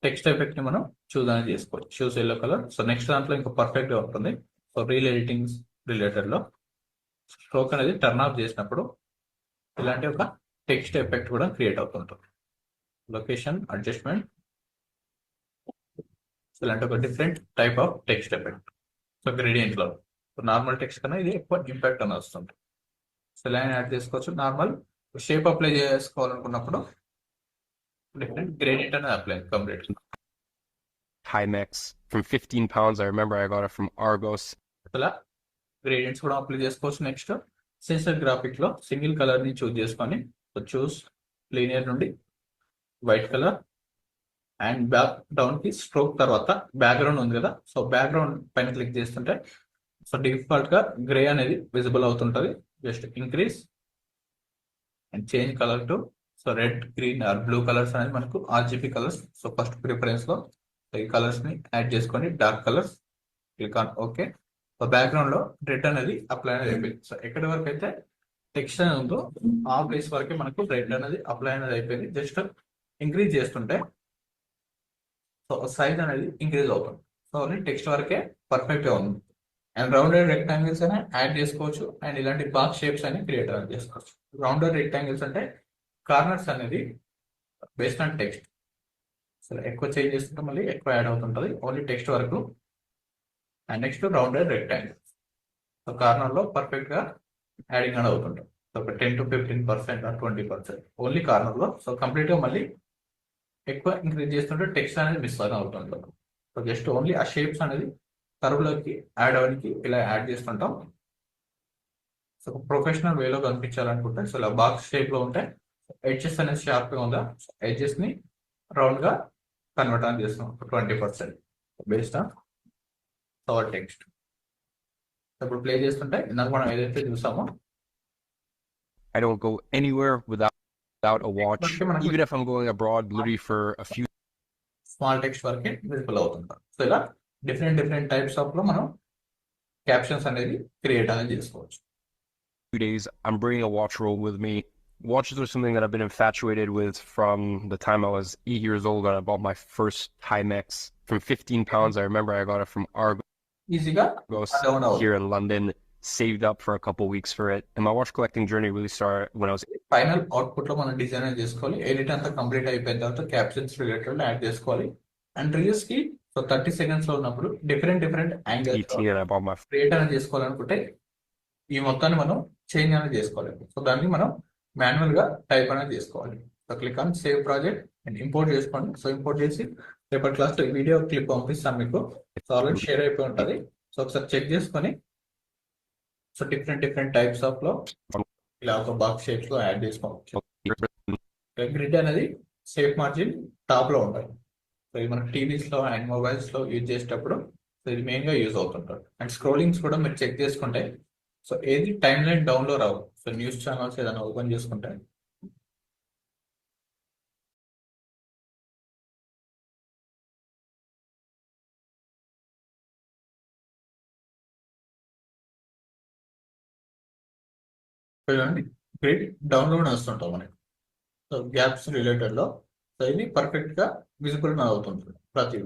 టెక్స్ట్ ఎఫెక్ట్ ని మనం చూస్ అనేది చేసుకోవచ్చు. Choose yellow colour so next దాంట్లో ఇంకా పర్ఫెక్ట్ గా ఉంటుంది. సో రీల్ ఎడిటింగ్స్ రిలేటెడ్ లో స్ట్రోక్ అనేది టర్న్ ఆఫ్ చేసినప్పుడు ఇలాంటి ఒక టెక్స్ట్ ఎఫెక్ట్ కూడా క్రియేట్ అవుతుంటుంది. లొకేషన్ అడ్జస్ట్మెంట్ సో ఇలాంటి ఒక different type of text effect. So gradient లో నార్మల్ టెక్స్ట్ కన్నా ఇది ఎక్కువ ఇంపాక్ట్ అని వస్తుంది. సో లైన్ యాడ్ చేసుకోవచ్చు. నార్మల్ షేప్ అప్లై చేసుకోవాలనుకున్నప్పుడు డిఫరెంట్ గ్రేడియంట్ అనేది apply complete. Timex from 15 pounds. I remember I got it from Argos. ఇలా గ్రేడియంట్స్ కూడా అప్లై చేసుకోవచ్చు. నెక్స్ట్ సెన్సర్ గ్రాఫిక్ లో సింగిల్ కలర్ ని చూస్ చేసుకొని సో చూస్ లీనియర్ నుండి white colour and back down కి స్ట్రోక్ తర్వాత బ్యాక్గ్రౌండ్ ఉంది కదా. సో బ్యాక్గ్రౌండ్ పైన క్లిక్ చేస్తుంటే సో డిఫాల్ట్ గా గ్రే అనేది విజిబుల్ అవుతుంటది. Just increase and change colour to so red green or blue colours అనేది మనకు RGB colours. So first preference లో ఈ కలర్స్ ని యాడ్ చేసుకొని dark colours click on okay. So background లో రెడ్ అనేది అప్లై అనేది అయిపోయింది. సో ఎక్కడి వరకు అయితే టెక్స్ట్ అనేది ఉందో ఆ ప్లేస్ వరకే మనకు రెడ్ అనేది అప్లై అనేది అయిపోయింది. జస్ట్ ఇంక్రీజ్ చేస్తుంటే సో సైజ్ అనేది ఇంక్రీజ్ అవుతుంది. సో ఓన్లీ టెక్స్ట్ వరకే పర్ఫెక్ట్ గా ఉంది. అండ్ రౌండెడ్ రెక్టాంగిల్స్ అయినా యాడ్ చేసుకోవచ్చు. అండ్ ఇలాంటి బాక్స్ షేప్స్ అని క్రియేట్ అనేది చేసుకోవచ్చు. రౌండెడ్ రెక్టాంగిల్స్ అంటే కార్నర్స్ అనేది బేస్డ్ ఆన్ టెక్స్ట్. సో ఎక్కువ చేంజ్ చేస్తుంటే మళ్ళీ ఎక్కువ యాడ్ అవుతుంటది. ఓన్లీ టెక్స్ట్ వరకు. And next rounded rectangles so corner లో పర్ఫెక్ట్ గా యాడింగ్ అనేది అవుతుంటుంది. సో ఒక 10 to 15% ఆర్ 20% ఓన్లీ కార్నర్ లో. సో కంప్లీట్ గా మళ్ళీ ఎక్కువ ఇంక్రీజ్ చేస్తుంటే టెక్స్ట్ అనేది మిస్ అవుతుంటుంది. సో జస్ట్ ఓన్లీ ఆ షేప్స్ అనేది కర్వ్ లోకి యాడ్ అవ్వడానికి ఇలా యాడ్ చేస్తుంటాం. సో ప్రొఫెషనల్ వేలో కనిపించాలనుకుంటే సో ఇలా బాక్స్ షేప్ లో ఉంటే ఎడ్జెస్ అనేది షార్ప్ గా ఉందా ఎడ్జెస్ ని రౌండ్ గా కన్వర్ట్ అని చేస్తున్నాం 20% బేస్డ్ ఆన్ అవర్ టెక్స్ట్. ఇప్పుడు ప్లే చేస్తుంటే ఇందాక మనం ఏదైతే చూసామో I don't go anywhere without a watch, even if I'm going abroad, literally for a few small text వరకే విజిబుల్ అవుతుంటాం. సో ఇలా డిఫరెంట్ టైప్స్ ఆఫ్ లో మనం క్యాప్షన్స్ అనేది క్రియేట్ అనేది చేసుకోవచ్చు. days. I'm bringing a watch roll with me. Watches are something that I've been infatuated with from the time I was 8 years old when I bought my first Timex from 15 pounds. I remember I got it from Argos ఈజీగా here in London. saved up for a couple weeks for it. And my watch collecting journey really started when I was final output లో మనం design చేసుకోవాలి. Edit అంతా complete అయిపోయిన తర్వాత captions related add చేసుకోవాలి. And reels కి so 30 seconds లో ఉన్నప్పుడు different angles 18 and I bought my create అనేది చేసుకోవాలనుకుంటే ఈ మొత్తాన్ని మనం చేంజ్ అనేది చేసుకోవాలి. సో దాన్ని మనం మాన్యువల్ గా టైప్ అనేది చేసుకోవాలి. So click on save project and import చేసుకోండి. సో ఇంపోర్ట్ చేసి రేపటి క్లాస్ లో వీడియో క్లిప్ పంపిస్తాను మీకు. సో ఆల్రెడీ షేర్ అయిపోయి ఉంటుంది. సో ఒకసారి చెక్ చేసుకొని సో డిఫరెంట్ టైప్స్ ఆఫ్ లో ఇలా ఒక బాక్స్ షేప్స్ లో యాడ్ చేసుకోవచ్చు. గ్రిడ్ అనేది సేఫ్ మార్జిన్ టాప్ లో ఉంటుంది. సో ఇది మన టీవీస్ లో అండ్ మొబైల్స్ లో యూజ్ చేసేటప్పుడు సో ఇది మెయిన్ గా యూజ్ అవుతుంటారు. అండ్ స్క్రోలింగ్స్ కూడా మీరు చెక్ చేసుకుంటే సో ఏది టైమ్ లైన్ డౌన్ లో రావు. సో న్యూస్ ఛానల్స్ ఏదైనా ఓపెన్ చేసుకుంటే చూడండి గ్రిడ్ డౌన్లోడ్ వస్తుంటాం మనకి. సో గ్యాప్స్ రిలేటెడ్ లో సో ఇది పర్ఫెక్ట్ గా విజిబుల్ అవుతుంది ప్రతి.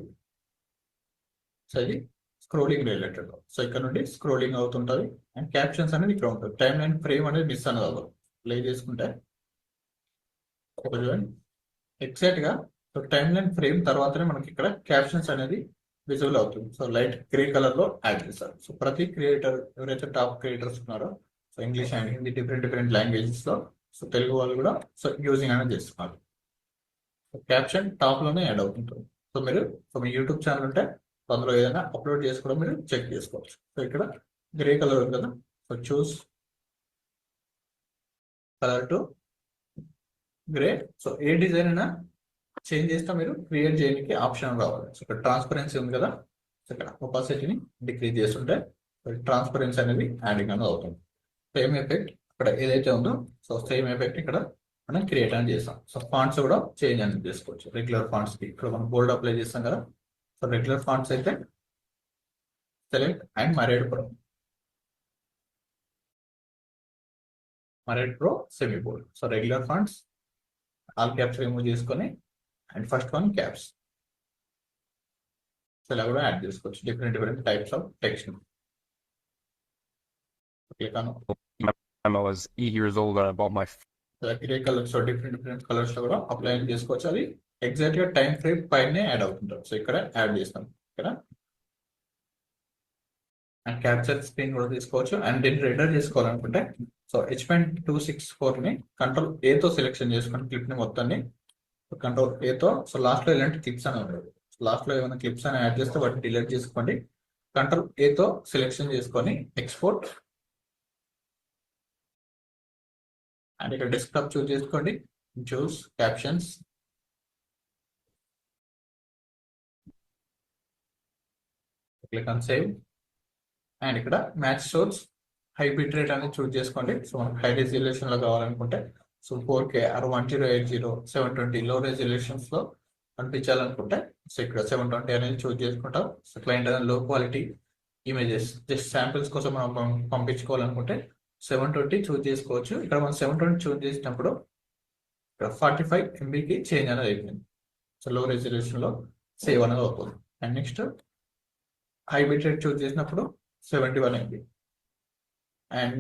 సో ఇది స్క్రోలింగ్ రిలేటెడ్ లో సో ఇక్కడ నుండి స్క్రోలింగ్ అవుతుంటది. అండ్ క్యాప్షన్స్ అనేది ఇక్కడ ఉంటుంది. టైమ్ లైన్ ఫ్రేమ్ అనేది మిస్ అనేది అవ్వదు. ప్లే చేసుకుంటే చూడండి ఎగ్జాక్ట్ గా సో టైమ్ లైన్ ఫ్రేమ్ తర్వాతనే మనకి ఇక్కడ క్యాప్షన్స్ అనేది విజిబుల్ అవుతుంది. సో లైట్ గ్రే కలర్ లో యాడ్ చేస్తారు. సో ప్రతి క్రియేటర్ ఎవరైతే టాప్ క్రియేటర్స్ ఉన్నారో so English and Hindi different languages లో సో తెలుగు వాళ్ళు కూడా సో యూజింగ్ అనేది చేస్తున్నారు. సో క్యాప్షన్ టాప్ లోనే యాడ్ అవుతుంటుంది. సో మీరు సో మీ యూట్యూబ్ ఛానల్ ఉంటే సో అందులో ఏదైనా అప్లోడ్ చేసి కూడా మీరు చెక్ చేసుకోవచ్చు. సో ఇక్కడ గ్రే కలర్ ఉంది కదా. So choose colour to grey. So A design అయినా చేంజ్ చేస్తే మీరు క్రియేట్ చేయడానికి ఆప్షన్ రావాలి. సో ఇక్కడ ట్రాన్స్పరెన్సీ ఉంది కదా. సో ఇక్కడ ఒపాసిటీని డిక్రీజ్ చేస్తుంటే ట్రాన్స్పరెన్సీ అనేది యాడింగ్ అనేది అవుతుంది. సేమ్ ఎఫెక్ట్ ఇక్కడ ఏదైతే ఉందో సో సేమ్ ఎఫెక్ట్ ఇక్కడ మనం క్రియేట్ అనేది చేస్తాం. సో ఫాంట్స్ కూడా చేంజ్ అనేది చేసుకోవచ్చు. రెగ్యులర్ ఫాంట్స్ కి ఇక్కడ మనం బోల్డ్ అప్లై చేస్తాం కదా. సో రెగ్యులర్ ఫాంట్స్ అయితే select and Myriad Pro semi bold. So regular fonts all caps remove చేసుకొని and first one caps so ఇలా కూడా యాడ్ చేసుకోవచ్చు. Different types of text. Click on time I was 8 years old and I bought my grey colours different colours లో కూడా apply చేసుకోవచ్చు. అది exact గా time frame పైనే యాడ్ అవుతుంటారు. సో ఇక్కడ యాడ్ చేస్తాం. ఇక్కడ అండ్ క్యాప్చర్ స్క్రీన్ కూడా తీసుకోవచ్చు. అండ్ దీన్ని రెడర్ చేసుకోవాలనుకుంటే సో H.264 ని కంట్రోల్ A తో సెలెక్షన్ చేసుకుని క్లిప్ ని మొత్తాన్ని కంట్రోల్ A తో సో లాస్ట్ లో ఇలాంటి క్లిప్స్ అని ఉంటుంది. లాస్ట్ లో ఏమైనా క్లిప్స్ అని యాడ్ చేస్తే వాటిని డిలీట్ చేసుకోండి. కంట్రోల్ A తో సెలెక్షన్ చేసుకొని ఎక్స్పోర్ట్ అండ్ ఇక్కడ డెస్క్టాప్ చూస్ చేసుకోండి. Choose captions click on save and ఇక్కడ match source high bit rate అనేది చూస్ చేసుకోండి. సో మనకు హై రెజల్యూషన్ లో కావాలనుకుంటే సో 4K or 1080 720 లో రెజల్యూషన్స్ లో పంపించాలనుకుంటే సో ఇక్కడ 720 అనేది చూస్ చేసుకుంటాం. సో క్లయింట్ అనేది లో క్వాలిటీ ఇమేజెస్ జస్ట్ శాంపిల్స్ కోసం మనం పంపించుకోవాలనుకుంటే 720 చూస్ చేసుకోవచ్చు. ఇక్కడ మనం 720 చూస్ చేసినప్పుడు ఇక్కడ 45 MBకి చేంజ్ అనేది అయిపోయింది. సో లో రెజల్యూషన్ లో సేవ్ అనేది అవుతుంది. And next high bit rate choose చేసినప్పుడు 71 MB అండ్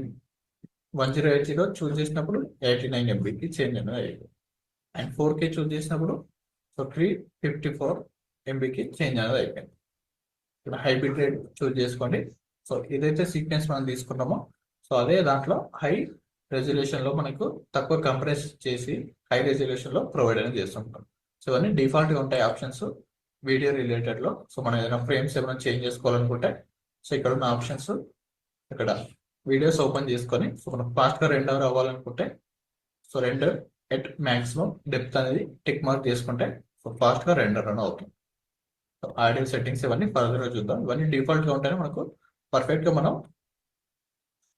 1080 చూస్ చేసినప్పుడు 89 MBకి చేంజ్ అనేది అయ్యింది. అండ్ 4K చూస్ చేసినప్పుడు సో 354 MBకి చేంజ్ అనేది అయిపోయింది. ఇక్కడ హై బిట్ రేట్ చూస్ చేసుకోండి. సో ఏదైతే సీక్వెన్స్ మనం తీసుకున్నామో సో అదే దాంట్లో హై రెజల్యూషన్ లో మనకు తక్కువ కంప్రెస్ చేసి హై రెజల్యూషన్ లో ప్రొవైడ్ అనేది చేస్తుంటాం. సో ఇవన్నీ డిఫాల్ట్ గా ఉంటాయి ఆప్షన్స్ వీడియో రిలేటెడ్ లో. సో మనం ఏదైనా ఫ్రేమ్స్ ఏమైనా చేంజ్ చేసుకోవాలనుకుంటే సో ఇక్కడ ఉన్న ఆప్షన్స్ ఇక్కడ వీడియోస్ ఓపెన్ చేసుకొని సో మనం ఫాస్ట్ గా రెండర్ అవ్వాలనుకుంటే so render at maximum depth అనేది టిక్ మార్క్ చేసుకుంటే సో ఫాస్ట్ గా రెండర్ అని అవుతుంది. సో ఆడియో సెట్టింగ్స్ ఇవన్నీ ఫర్దర్ గా చూద్దాం. ఇవన్నీ డిఫాల్ట్ గా ఉంటేనే మనకు పర్ఫెక్ట్ గా మనం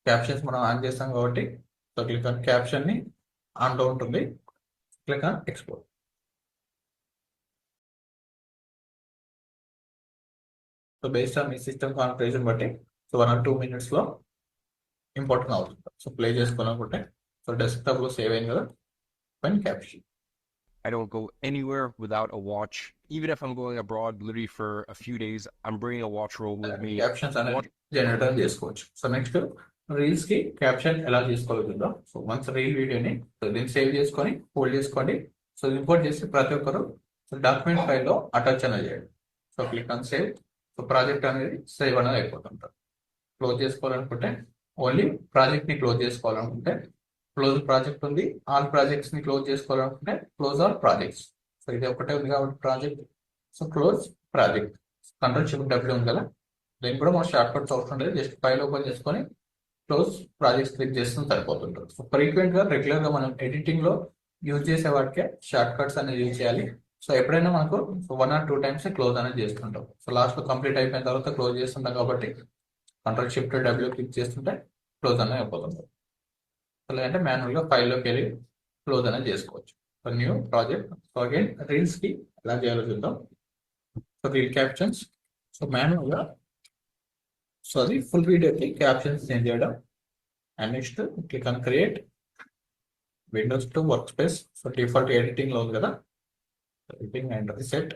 క్యాప్షన్స్ మనం ఆన్ చేస్తాం కాబట్టి సో క్లిక్ ఆన్ క్యాప్షన్ ని ఆన్ లో ఉంటుంది. Click on export. So based on me system configuration బట్టి సో 1 or 2 minutes లో ఇంపార్టెంట్ అవుతుంది. సో ప్లే చేసుకోవాలనుకుంటే సో డెస్క్టాప్ లో సేవ్ అయింది కదా పైన caption. I don't go anywhere without a watch, even if I'm going abroad, literally for a few days, I'm bringing a watch roll with me. Captions అనేది generator చేసుకోవచ్చు. So next reels కి caption ఎలా చేసుకోవాలో so once reel వీడియోని దీన్ని save చేసుకొని hold చేసుకోండి. So import చేసి ప్రతి ఒక్కరు డాక్యుమెంట్ ఫైల్లో అటాచ్ అనేది చేయండి. So click on save. So project అనేది సేవ్ అనేది అయిపోతుంటారు. క్లోజ్ చేసుకోవాలనుకుంటే ఓన్లీ ప్రాజెక్ట్ ని క్లోజ్ చేసుకోవాలనుకుంటే క్లోజ్ ప్రాజెక్ట్ ఉంది. ఆల్ ప్రాజెక్ట్స్ ని క్లోజ్ చేసుకోవాలనుకుంటే క్లోజ్ ఆల్ ప్రాజెక్ట్స్. సో ఇది ఒకటే ఉంది కాబట్టి project. So close project Ctrl+Shift+W ఉంది కదా, దీనికి కూడా మన షార్ట్ కట్స్ అవసరం లేదు. జస్ట్ ఫైల్ ఓపెన్ చేసుకొని క్లోజ్ ప్రాజెక్ట్స్ క్లిక్ చేస్తే సరిపోతుంటుంది. సో ఫ్రీక్వెంట్ గా రెగ్యులర్ గా మనం ఎడిటింగ్ లో యూజ్ చేసే వాటికే షార్ట్ కట్స్ అనేది యూజ్ చేయాలి. సో ఎప్పుడైనా మనకు 1 or 2 times క్లోజ్ అనేది చేస్తుంటాం. సో లాస్ట్ లో కంప్లీట్ అయిపోయిన తర్వాత క్లోజ్ చేస్తుంటాం కాబట్టి Ctrl+Shift+W క్లిక్ చేస్తుంటే క్లోజ్ అనేది అయిపోతుంది. సో లేదంటే మాన్యువల్ గా ఫైల్ లోకి వెళ్ళి క్లోజ్ అనేది చేసుకోవచ్చు. So new project. So again reels కి ఎలా చేయాలో చూద్దాం. So reel captions. So manual గా సో అది ఫుల్ వీడియోకి క్యాప్షన్స్ చేంజ్ చేయడం. And next click on create windows to work space. So default editing లో ఉంది కదా, editing and reset.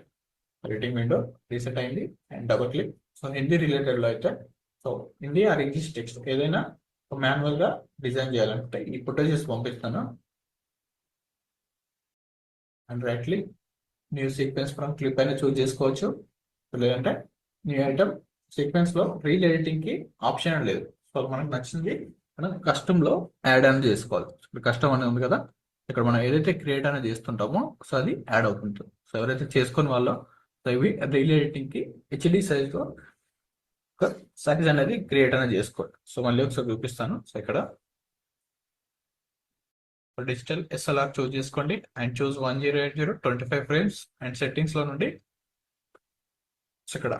Editing window reset అయింది and double click. So Hindi related లో అయితే so Hindi or English text ఏదైనా మాన్యువల్ గా డిజైన్ చేయాలంటే ఈ ఫుటేజెస్ పంపిస్తాను. And rightly new sequence from clip అయినా చూస్ చేసుకోవచ్చు. లేదంటే న్యూ ఐటమ్ సీక్వెన్స్ లో రీల్ ఎడిటింగ్ కి ఆప్షన్ లేదు. సో మనకు నచ్చింది మనం కస్టమ్ లో యాడ్ అనేది చేసుకోవాలి. ఇప్పుడు కస్టమ్ అనేది ఉంది కదా, ఇక్కడ మనం ఏదైతే క్రియేట్ అనేది చేస్తుంటామో సో అది యాడ్ అవుతుంటుంది. సో ఎవరైతే చేసుకుని వాళ్ళు సో ఇవి రీల్ ఎడిటింగ్ కి హెచ్డి సైజ్ లో సైజ్ అనేది క్రియేట్ అనేది చేసుకోవాలి. సో మళ్ళీ ఒకసారి చూపిస్తాను. సో ఇక్కడ డిజిటల్ SLR చూస్ చేసుకోండి and choose 1080 25 frames and settings లో నుండి సో ఇక్కడ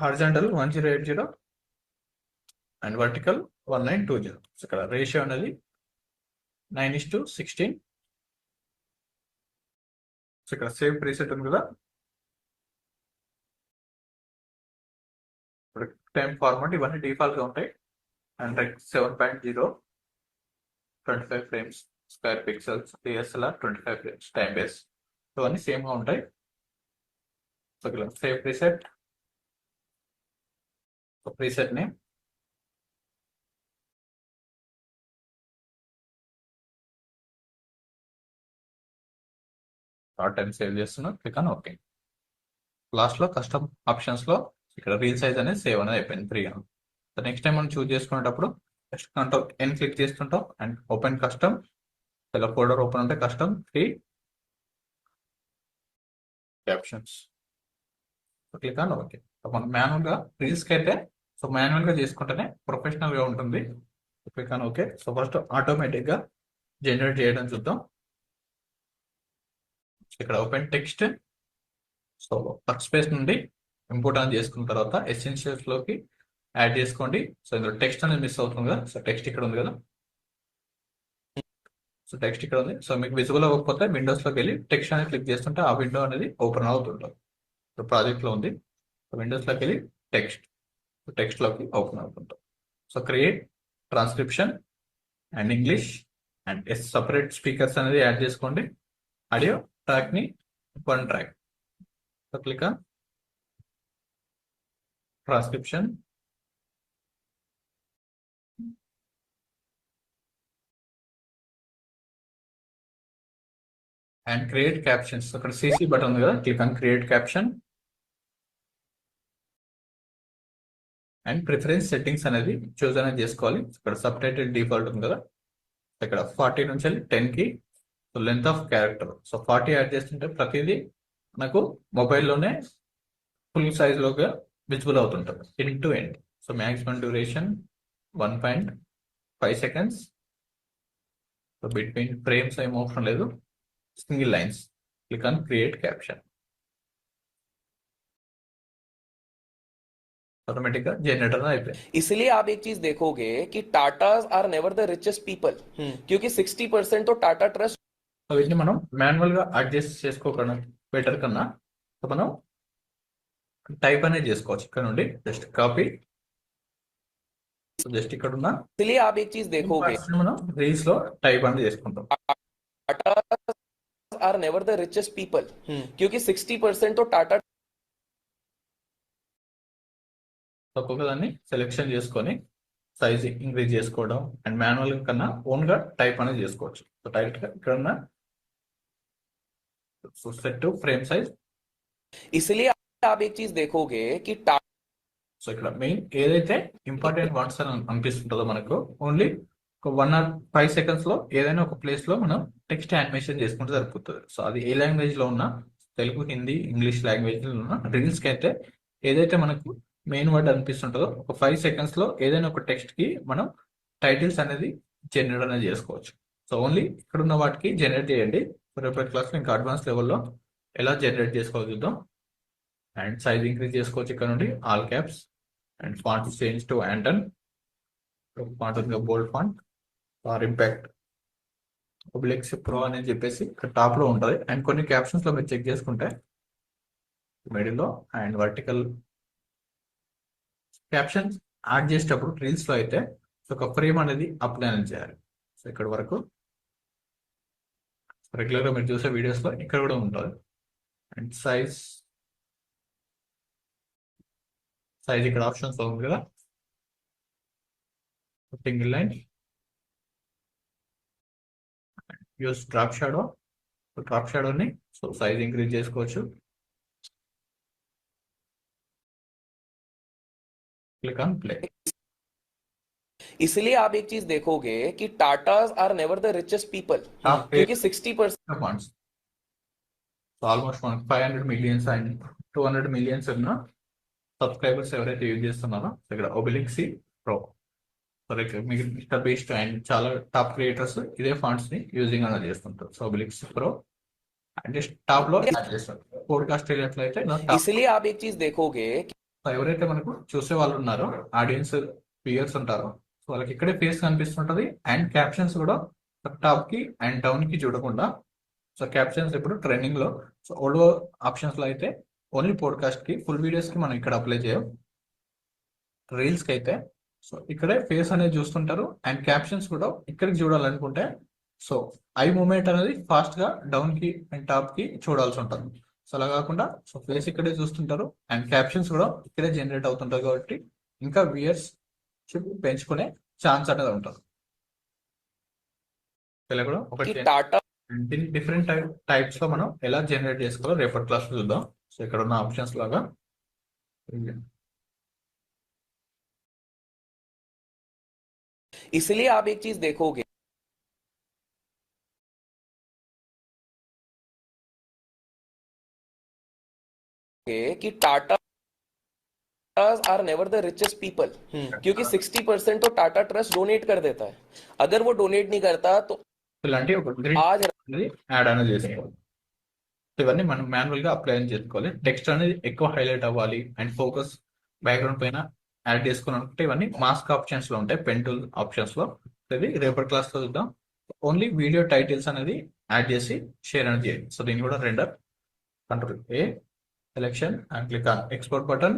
హారిజాంటల్ 1080 అండ్ వర్టికల్ 1920. సో ఇక్కడ రేషియో అనేది 9:16. సో ఇక్కడ సేవ్ ప్రీసెట్ ఉంది కదా, ఇప్పుడు టైం ఫార్మాట్ ఇవన్నీ డిఫాల్ట్ గా ఉంటాయి. And 7.0 25 frames square pixels DSLR 25 frames time base ఇవన్నీ సేమ్ గా ఉంటాయి. సో ఇక్కడ save preset. So preset name time save చేస్తున్నా. Click on okay. లాస్ట్ లో కస్టమ్ ఆప్షన్స్ లో ఇక్కడ రీల్ సైజ్ అనేది సేవ్ అనేది అయిపోయింది ఫ్రీగా. సో నెక్స్ట్ టైం మనం చూస్ చేసుకునేటప్పుడు జస్ట్ Ctrl+N క్లిక్ చేస్తుంటాం అండ్ ఓపెన్ కస్టమ్. ఇలా ఫోల్డర్ ఓపెన్ ఉంటే custom 3 captions. Click on okay. So మనం మాన్యువల్ గా రీల్స్ కి అయితే సో మాన్యువల్ గా చేసుకుంటేనే ప్రొఫెషనల్ గా ఉంటుంది. Click on okay. So first automatic గా జనరేట్ చేయడం చూద్దాం. ఇక్కడ open text. So work space నుండి ఇంపోర్ట్ అనేది చేసుకున్న తర్వాత ఎసెన్షియల్స్ లోకి యాడ్ చేసుకోండి. సో ఇందులో టెక్స్ట్ అనేది మిస్ అవుతుంది కదా, సో టెక్స్ట్ ఇక్కడ ఉంది కదా, సో టెక్స్ట్ ఇక్కడ ఉంది. సో మీకు విజిబుల్ అవ్వకపోతే విండోస్ లోకి వెళ్ళి టెక్స్ట్ అనేది క్లిక్ చేస్తుంటే ఆ విండో అనేది ఓపెన్ అవుతుంటుంది. సో ప్రాజెక్ట్ లో ఉంది. సో విండోస్ లోకి వెళ్ళి టెక్స్ట్ లోకి ఓపెన్ అవుతుంటాం. So create transcription and English and separate speakers అనేది యాడ్ చేసుకోండి. ఆడియో ట్రాక్ ని 1 track. So click on transcription and create captions. అక్కడ CC బటన్ ఉంది కదా, click on create caption and preference settings అనేది చూస్ అనేది చేసుకోవాలి. ఇక్కడ సబ్ టైటిల్ డిఫాల్ట్ ఉంది కదా, ఇక్కడ 40 నుంచి 10 కి length of character. So 40 add చేస్తుంటే ప్రతిదీ నాకు మొబైల్లోనే ఫుల్ సైజ్ లోగా విజిబుల్ అవుతుంటుంది end to end. So maximum duration 1.5 seconds. So between frames ఏం అవసరం లేదు, single lines. Click on create caption. Automatic generator అయిపోయింది. इसलिए आप एक चीज देखोगे कि Tatas are never the richest people, क्योंकि 60% तो टाटा ट्रस्ट. సో వీటిని మనం మాన్యువల్ గా అడ్జస్ట్ చేసుకోకుండా బెటర్ కన్నా సో మనం టైప్ అనేది చేసుకోవచ్చు. ఇక్కడ నుండి జస్ట్ కాపీ, జస్ట్ ఇక్కడ ఉన్న इसलिए आप एक चीज देखोगे మనం రీల్స్ లో టైప్ అనేది చేసుకుంటాం. Tatas are never the richest people क्योंकि 60% तो टाटा ఒక్కొక్క దాన్ని సెలెక్షన్ చేసుకొని సైజ్ ఇంక్రీజ్ చేసుకోవడం అండ్ మాన్యువల్ కన్నా ఓన్ గా టైప్ అనేది చేసుకోవచ్చు. సో డైరెక్ట్ గా ఇక్కడ ఉన్న సెట్ టు ఫ్రేమ్ సైజ్. इसलिए आप एक चीज देखोगे कि సో ఇక్కడ మెయిన్ ఏదైతే ఇంపార్టెంట్ వర్డ్స్ అని అనిపిస్తుంటుందో మనకు ఓన్లీ ఒక 1 or 5 seconds లో ఏదైనా ఒక ప్లేస్ లో మనం టెక్స్ట్ యానిమేషన్ చేసుకుంటే సరిపోతుంది. సో అది ఏ లాంగ్వేజ్ లో ఉన్నా, తెలుగు, హిందీ, ఇంగ్లీష్ లాంగ్వేజ్ లో ఉన్న రీల్స్ కి అయితే ఏదైతే మనకు మెయిన్ వర్డ్ అనిపిస్తుంటుందో ఒక 5 seconds లో ఏదైనా ఒక టెక్స్ట్ కి మనం టైటిల్స్ అనేది జనరేట్ అనేది చేసుకోవచ్చు. సో ఓన్లీ ఇక్కడ ఉన్న వాటికి జనరేట్ చేయండి. రేపటి క్లాస్ లో ఇంకా అడ్వాన్స్ లెవెల్లో ఎలా జనరేట్ చేసుకోవాలి చూద్దాం. అండ్ సైజ్ ఇంక్రీజ్ చేసుకోవచ్చు ఇక్కడ నుండి all caps and font change to Anton, font bold font or impact Obelix pro అని చెప్పేసి ఇక్కడ టాప్ లో ఉంటుంది. అండ్ కొన్ని క్యాప్షన్స్ లో మీరు చెక్ చేసుకుంటే మిడిల్ లో అండ్ వర్టికల్ క్యాప్షన్స్ యాడ్ చేసేటప్పుడు రీల్స్ లో అయితే ఒక ఫ్రేమ్ అనేది అప్లై అనేది చేయాలి. సో ఇక్కడ వరకు రెగ్యులర్ గా మీరు చూసే వీడియోస్ లో ఇక్కడ కూడా ఉంటుంది. అండ్ సైజ్ ఇక్కడ ఆప్షన్స్ ఉంది కదా, సింగిల్ లైన్, యూస్ డ్రాప్ షాడోని సో సైజ్ ఇంక్రీజ్ చేసుకోవచ్చు. Click on play. इसलिए आप एक चीज देखोगे कि Tatas are never the richest people क्योंकि 60% fonts almost 500 millions and 200 millions ఉన్న సబ్స్క్రైబర్స్ ఎవరైతే యూజ్ చేస్తున్నారో ఇక్కడ ఒబిలిక్సీ ప్రో, మీకు మిస్టర్ బీస్ట్ అండ్ చాలా టాప్ క్రియేటర్స్ ఇదే ఫండ్స్ ని యూజింగ్ అలా చేస్తుంటారు. సో ఒబిలిక్సీ ప్రో అంటే టాప్ లో యాడ్ చేస్తారు. పోడ్కాస్ట్ ఎట్లయితే इसलिए आप एक चीज देखोगे ఎవరైతే మనకు చూసే వాళ్ళు ఉన్నారో, ఆడియన్స్ వ్యూయర్స్ ఉంటారో, సో వాళ్ళకి ఇక్కడే ఫేస్ కనిపిస్తుంటది. అండ్ క్యాప్షన్స్ కూడా టాప్ కి అండ్ డౌన్ కి చూడకుండా, సో క్యాప్షన్స్ ఇప్పుడు ట్రెండింగ్ లో. సో ఓల్డ్ ఆప్షన్స్ లో అయితే ఓన్లీ పోడ్కాస్ట్ కి, ఫుల్ వీడియోస్ కి మనం ఇక్కడ అప్లై చేయం. రీల్స్ కి అయితే సో ఇక్కడే ఫేస్ అనేది చూస్తుంటారు. అండ్ క్యాప్షన్స్ కూడా ఇక్కడికి చూడాలనుకుంటే సో ఐ మూమెంట్ అనేది ఫాస్ట్ గా డౌన్ కి అండ్ టాప్ కి చూడాల్సి ఉంటుంది. సో అలా కాకుండా సో ఫేస్ ఇక్కడే చూస్తుంటారు అండ్ క్యాప్షన్స్ కూడా ఇక్కడే జనరేట్ అవుతుంటారు. కాబట్టి ఇంకా వ్యూయర్స్ పెంచుకునే ఛాన్స్ అనేది ఉంటుంది. ఇలా కూడా ఒక कि टाटा డిఫరెంట్ టైప్స్ లో మనం ఎలా జనరేట్ చేసుకోవాలో రేపటి క్లాస్ లో చూద్దాం. సో ఇక్కడ ఉన్న ఆప్షన్స్ లాగా इसलिए आप एक चीज देखोगे कि Tata are never the richest people क्योंकि 60% तो टाटा ट्रस्ट डोनेट कर देता है. अगर वो डोनेट नहीं करता तो ఇలాంటి ఒక గ్రిడ్ आज అనేది యాడ్ అనేది చేసుకోవాలి. సో ఇవన్నీ మనం మాన్యువల్ గా అప్లై అని చేసుకోవాలి. టెక్స్ట్ అనేది ఎక్కువ హైలైట్ అవ్వాలి అండ్ ఫోకస్ బ్యాక్గ్రౌండ్ పైన యాడ్ చేసుకుని అనుకుంటే ఇవన్నీ మాస్క్ ఆప్షన్స్ లో ఉంటాయి, పెన్ టూల్ ఆప్షన్స్ లో. ఇది రేపటి క్లాస్ లో చూద్దాం. ఓన్లీ వీడియో టైటిల్స్ అనేది యాడ్ చేసి షేర్ అనేది చేయండి. సో దీన్ని కూడా render control A selection and click on export button.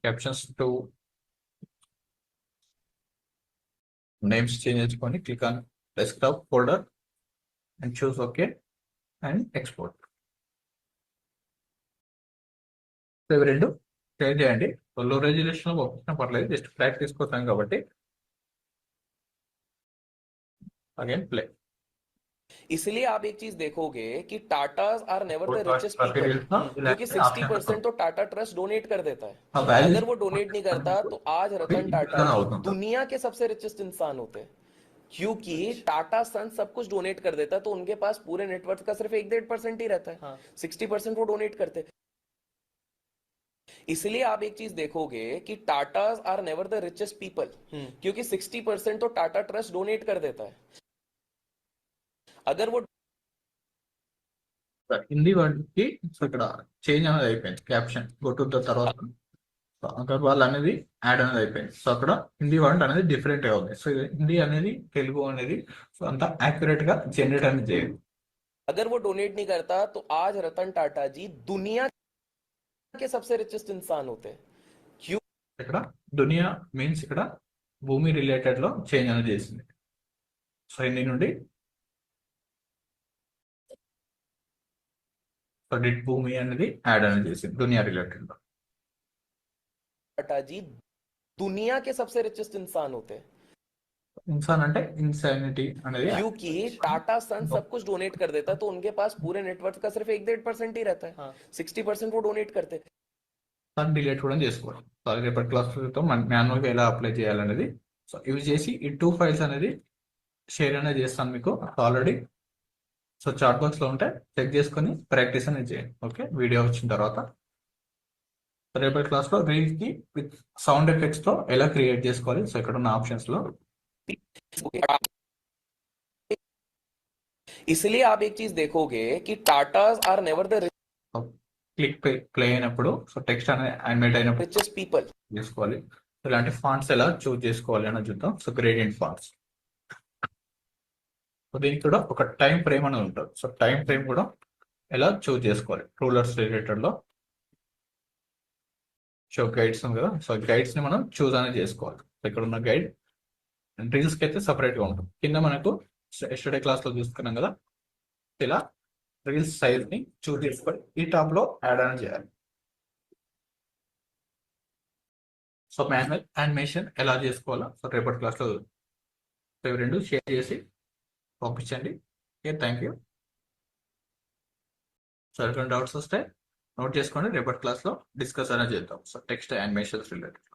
Captions to names change చేసుకోండి. Click on desktop folder and choose okay and export. ఇవి రెండు షేర్ చేయండి. లో రెజల్యూషన్ లో వచ్చినా పర్లేదు, జస్ట్ ప్రాక్టీస్ కోసం కాబట్టి. Again play. इसलिए आप एक चीज देखोगे कि Tatas are never the richest people क्योंकि 60% तो टाटा ट्रस्ट डोनेट कर देता है. अगर वो डोनेट नहीं करता तो आज रतन टाटा दुनिया के सबसे रिचेस्ट इंसान होते. क्योंकि टाटा सन सब कुछ डोनेट कर देता है तो उनके पास पूरे नेटवर्क का सिर्फ 1-1.5% ही रहता है. 60% वो डोनेट करते. इसलिए आप एक चीज देखोगे कि Tatas are never the richest people क्योंकि 60% तो टाटा ट्रस्ट डोनेट कर देता है. अगर वो హిందీ వర్డ్ కి సో ఇక్కడ చేంజ్ అనేది అయిపోయింది. క్యాప్షన్ గో టు ద తర్వాత అగర్ వాళ్ళు అనేది యాడ్ అనేది అయిపోయింది. సో అక్కడ హిందీ వర్డ్ అనేది డిఫరెంట్ గా ఉంది. సో హిందీ అనేది తెలుగు అనేది సో అంత యాక్యురేట్ గా జనరేట్ అనేది చేయదు. अगर वो डोनेट नहीं करता तो आज रतन टाटा जी दुनिया के सबसे रिचेस्ट इंसान होते. क्यों ఇక్కడ దునియా మీన్స్ ఇక్కడ భూమి రిలేటెడ్ లో చేంజ్ అనేది చేసింది. సో ఇండి నుండి డిడ్ భూమి అనేది యాడ్ అనేది చేసింది దునియా రిలేటెడ్ లో. टाटा जी दुनिया के सबसे रिचेस्ट इंसान होते हैं ఇన్సాన్ అంటే ఇన్సానిటీ అనేది क्योंकि टाटा सन सब कुछ डोनेट कर देता है, तो उनके पास पूरे नेटवर्क का सिर्फ 1-1.5% ही रहता है. 60% वो डोनेट करते हैं. దాన్ని డిలీట్ కూడా చేసుకోవాలి. సో రేపటి క్లాస్తో మాన్యువల్ గా ఎలా అప్లై చేయాలనేది సో యూజ్ చేసి ఈ 2 ఫైల్స్ అనేది షేర్ అనేది చేస్తాను మీకు ఆల్రెడీ. సో చాట్ బాక్స్ లో ఉంటే చెక్ చేసుకొని ప్రాక్టీస్ అనేది చేయండి. ఓకే, వీడియో వచ్చిన తర్వాత రేపటి క్లాస్ లో రీల్స్ కి విత్ సౌండ్ ఎఫెక్ట్స్ తో ఎలా క్రియేట్ చేసుకోవాలి. సో ఇక్కడ ఉన్న ఆప్షన్స్ లో इसलिए आप एक चीज देखोगे कि Tatas are never the click play అయినప్పుడు సో టెక్స్ట్ అనేది యానిమేట్ అయినప్పుడు richest people. చేసుకోవాలి. ఇలాంటి ఫాంట్స్ ఎలా చూస్ చేసుకోవాలి అని చూద్దాం. So gradient fonts. సో దీనికి కూడా ఒక టైం ఫ్రేమ్ అనేది ఉంటుంది. సో టైం ఫ్రేమ్ కూడా ఎలా చూస్ చేసుకోవాలి రూలర్స్ రిలేటెడ్ లో. సో గైడ్స్ ఉంది కదా, సో గైడ్స్ ని మనం చూస్ అనేది చేసుకోవాలి. సో ఇక్కడ ఉన్న గైడ్ రీల్స్ కి అయితే సపరేట్ గా ఉంటుంది. కింద మనకు ఎస్టర్డే క్లాస్ లో చూసుకున్నాం కదా, ఇలా రీల్స్ సైజ్ ని చూస్ చేసుకొని ఈ టాప్ లో యాడ్ అని చేయాలి. సో మాన్యువల్ యానిమేషన్ ఎలా చేసుకోవాలో సో రేపటి క్లాస్ లో రెండు షేర్ చేసి పంపించండి. Okay, thank you. సో ఎవరికైనా డౌట్స్ వస్తే నోట్ చేసుకోండి, రేపటి క్లాస్ లో డిస్కస్ అనేది చేద్దాం. So text animations related.